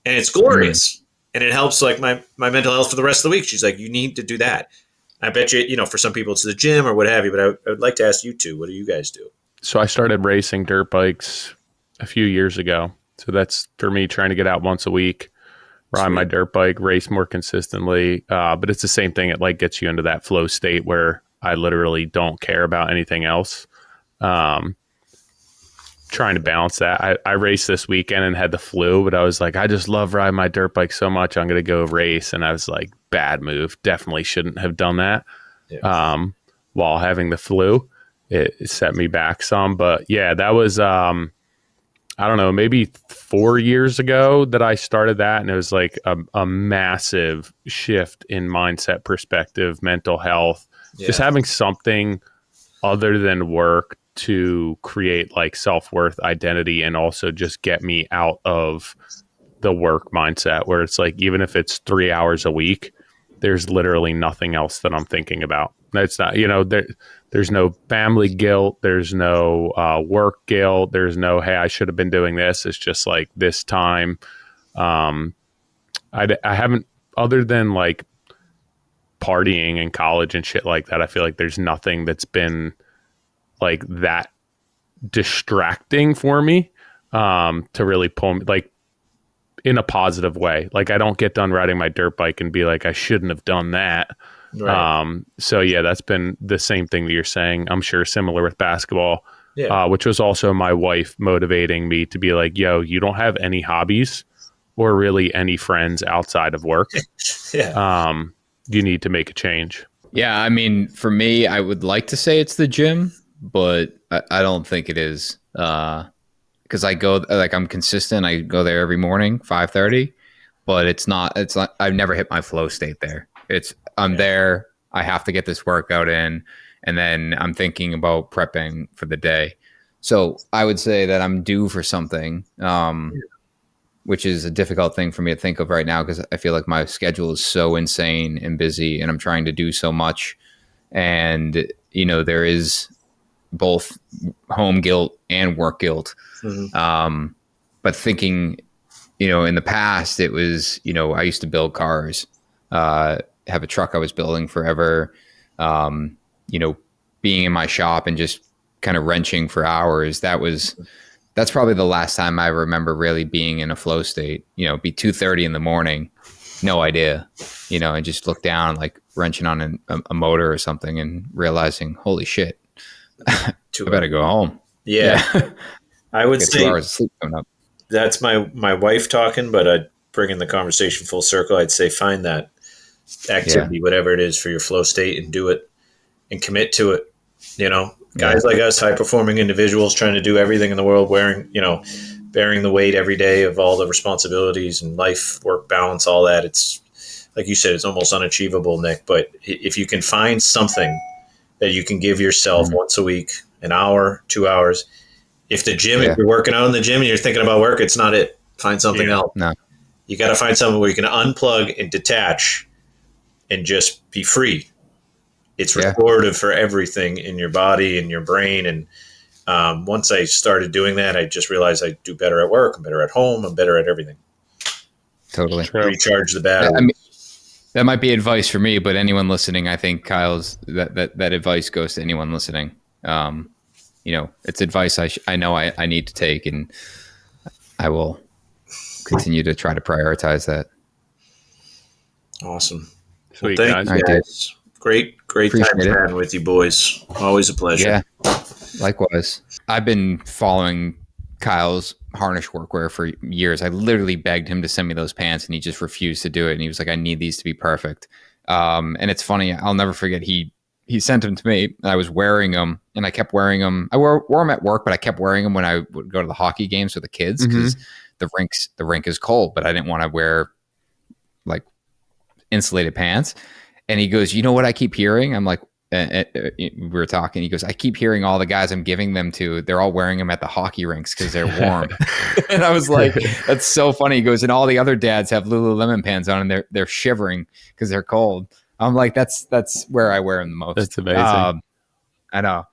and it's glorious, and it helps like my mental health for the rest of the week." She's like, "You need to do that." I bet you, for some people it's the gym or what have you, but I would like to ask you two, what do you guys do? So I started racing dirt bikes a few years ago. So that's for me trying to get out once a week, ride my dirt bike, race more consistently. But it's the same thing. It like gets you into that flow state where I literally don't care about anything else. Trying to balance that. I raced this weekend and had the flu, but I was like, I just love riding my dirt bike so much. I'm going to go race. And I was like, bad move. Definitely shouldn't have done that while having the flu. It set me back some. But yeah, that was, I don't know, maybe 4 years ago that I started that. And it was like a massive shift in mindset perspective, mental health, just having something other than work to create like self-worth, identity, and also just get me out of the work mindset where it's like, even if it's 3 hours a week, there's literally nothing else that I'm thinking about. It's not, there's no family guilt. There's no work guilt. There's no, hey, I should have been doing this. It's just like this time. I haven't, other than like partying in college and shit like that, I feel like there's nothing that's been like that distracting for me to really pull me like in a positive way. Like I don't get done riding my dirt bike and be like, I shouldn't have done that. Right. So yeah, that's been the same thing that you're saying. I'm sure similar with basketball, which was also my wife motivating me to be like, yo, you don't have any hobbies or really any friends outside of work. You need to make a change. Yeah, I mean, for me, I would like to say it's the gym, but I don't think it is. Because I go like I'm consistent. I go there every morning, 5:30, but it's not. It's not. I've never hit my flow state there. I'm there. I have to get this workout in, and then I'm thinking about prepping for the day. So I would say that I'm due for something, which is a difficult thing for me to think of right now because I feel like my schedule is so insane and busy, and I'm trying to do so much. And there is both home guilt and work guilt. Mm-hmm. But thinking, in the past, it was, I used to build cars, have a truck I was building forever, being in my shop and just kind of wrenching for hours. That's probably the last time I remember really being in a flow state, be 2:30 in the morning, no idea, and just look down, like wrenching on a motor or something and realizing, holy shit, I better go home. Yeah. I would say 2 hours of sleep coming up. That's my wife talking, but I'd bring in the conversation full circle. I'd say find that activity, whatever it is, for your flow state and do it and commit to it. Guys like us, high performing individuals trying to do everything in the world, bearing the weight every day of all the responsibilities and life, work balance, all that. It's like you said, it's almost unachievable, Nick. But if you can find something that you can give yourself once a week, an hour, 2 hours. If the gym, if you're working out in the gym and you're thinking about work, it's not it. Find something else. No. You got to find something where you can unplug and detach and just be free. It's restorative for everything in your body and your brain. And once I started doing that, I just realized I do better at work. I'm better at home. I'm better at everything. Totally. Recharge the battery. I mean, that might be advice for me, but anyone listening, I think Kyle's that advice goes to anyone listening. It's advice I know I need to take, and I will continue to try to prioritize that. Awesome. Sweet, well, thank you guys. Great Appreciate time chatting with you boys. Always a pleasure. Yeah, likewise. I've been following Kyle's Harnish Workwear for years. I literally begged him to send me those pants, and he just refused to do it. And he was like, I need these to be perfect. And it's funny. I'll never forget. He sent them to me, and I was wearing them, and I kept wearing them. I wore them at work, but I kept wearing them when I would go to the hockey games with the kids because the rink is cold, but I didn't want to wear like insulated pants. And he goes, you know what I keep hearing? I'm like, we were talking. He goes, I keep hearing all the guys I'm giving them to, they're all wearing them at the hockey rinks because they're warm. And I was like, that's so funny. He goes, and all the other dads have Lululemon pants on, and they're shivering because they're cold. I'm like, that's where I wear them the most. That's amazing. I know.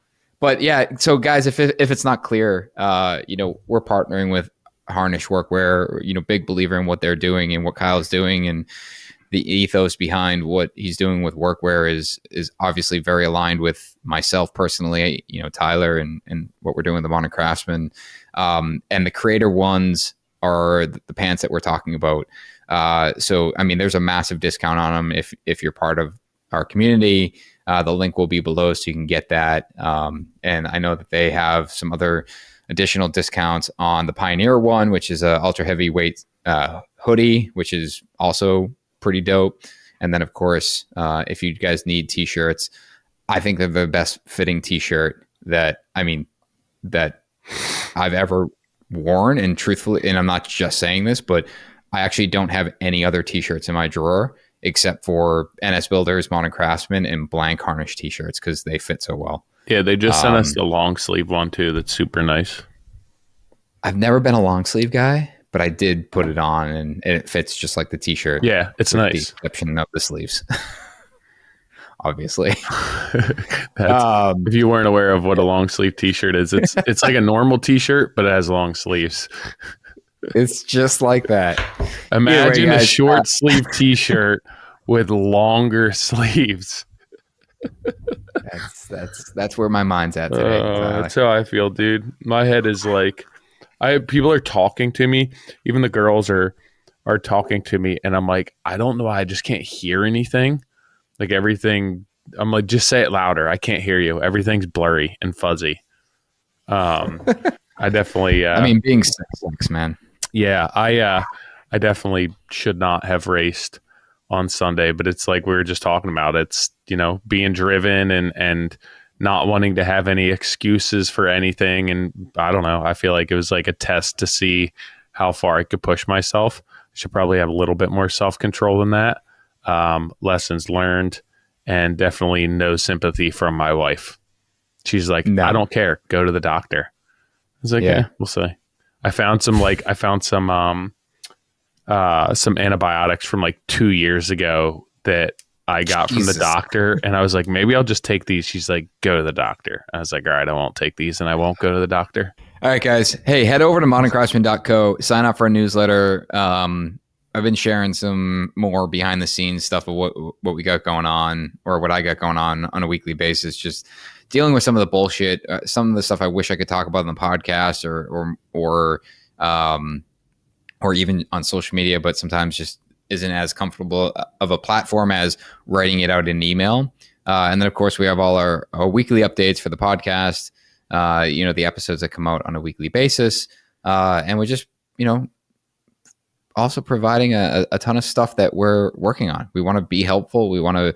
But yeah, so guys, if it's not clear, we're partnering with Harnish Workwear, big believer in what they're doing and what Kyle's doing, and the ethos behind what he's doing with workwear is obviously very aligned with myself personally, Tyler and what we're doing with the Modern Craftsman. And the creator ones are the pants that we're talking about. So, I mean, there's a massive discount on them if you're part of our community. The link will be below so you can get that. And I know that they have some other additional discounts on the Pioneer one, which is a ultra heavyweight hoodie, which is also pretty dope. And then of course, if you guys need t-shirts, I think they're the best fitting t-shirt that I've ever worn. And truthfully, and I'm not just saying this, but I actually don't have any other t-shirts in my drawer except for NS Builders, Modern Craftsman, and blank Harnish t-shirts because they fit so well. Yeah, they just sent us the long sleeve one too. That's super nice. I've never been a long sleeve guy, but I did put it on, and it fits just like the t-shirt. Yeah, it's nice. The exception of the sleeves, obviously. If you weren't aware of what a long sleeve t-shirt is, it's like a normal t-shirt, but it has long sleeves. It's just like that. Imagine a short sleeve t-shirt with longer sleeves. That's where my mind's at today. That's how I feel, dude. My head is like, people are talking to me. Even the girls are talking to me, and I'm like, I don't know why I just can't hear anything. Like everything, I'm like, just say it louder. I can't hear you. Everything's blurry and fuzzy. I definitely. I mean, being sex, man. Yeah, I definitely should not have raced on Sunday, but it's like we were just talking about. It's, being driven and not wanting to have any excuses for anything. And I don't know. I feel like it was like a test to see how far I could push myself. I should probably have a little bit more self-control than that. Lessons learned, and definitely no sympathy from my wife. She's like, No. I don't care. Go to the doctor. I was like, yeah, we'll see. I found some antibiotics from like 2 years ago that I got from the doctor, and I was like, maybe I'll just take these. She's like, go to the doctor. I was like, all right, I won't take these, and I won't go to the doctor. All right, guys. Hey, head over to moderncraftsman.co, sign up for our newsletter. I've been sharing some more behind the scenes stuff of what we got going on, or what I got going on a weekly basis, just dealing with some of the bullshit, some of the stuff I wish I could talk about in the podcast or even on social media, but sometimes just isn't as comfortable of a platform as writing it out in an email. And then, of course, we have all our weekly updates for the podcast, the episodes that come out on a weekly basis. And we're just, also providing a ton of stuff that we're working on. We want to be helpful. We want to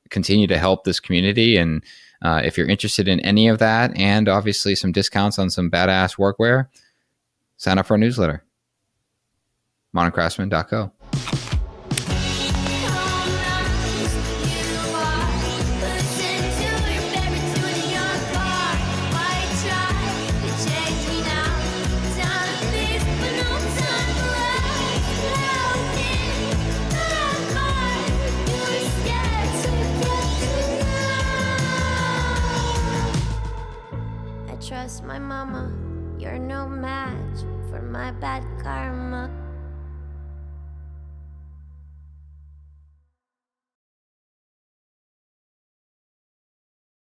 continue to help this community. And if you're interested in any of that, and obviously some discounts on some badass workwear, sign up for our newsletter. moderncraftsman.co.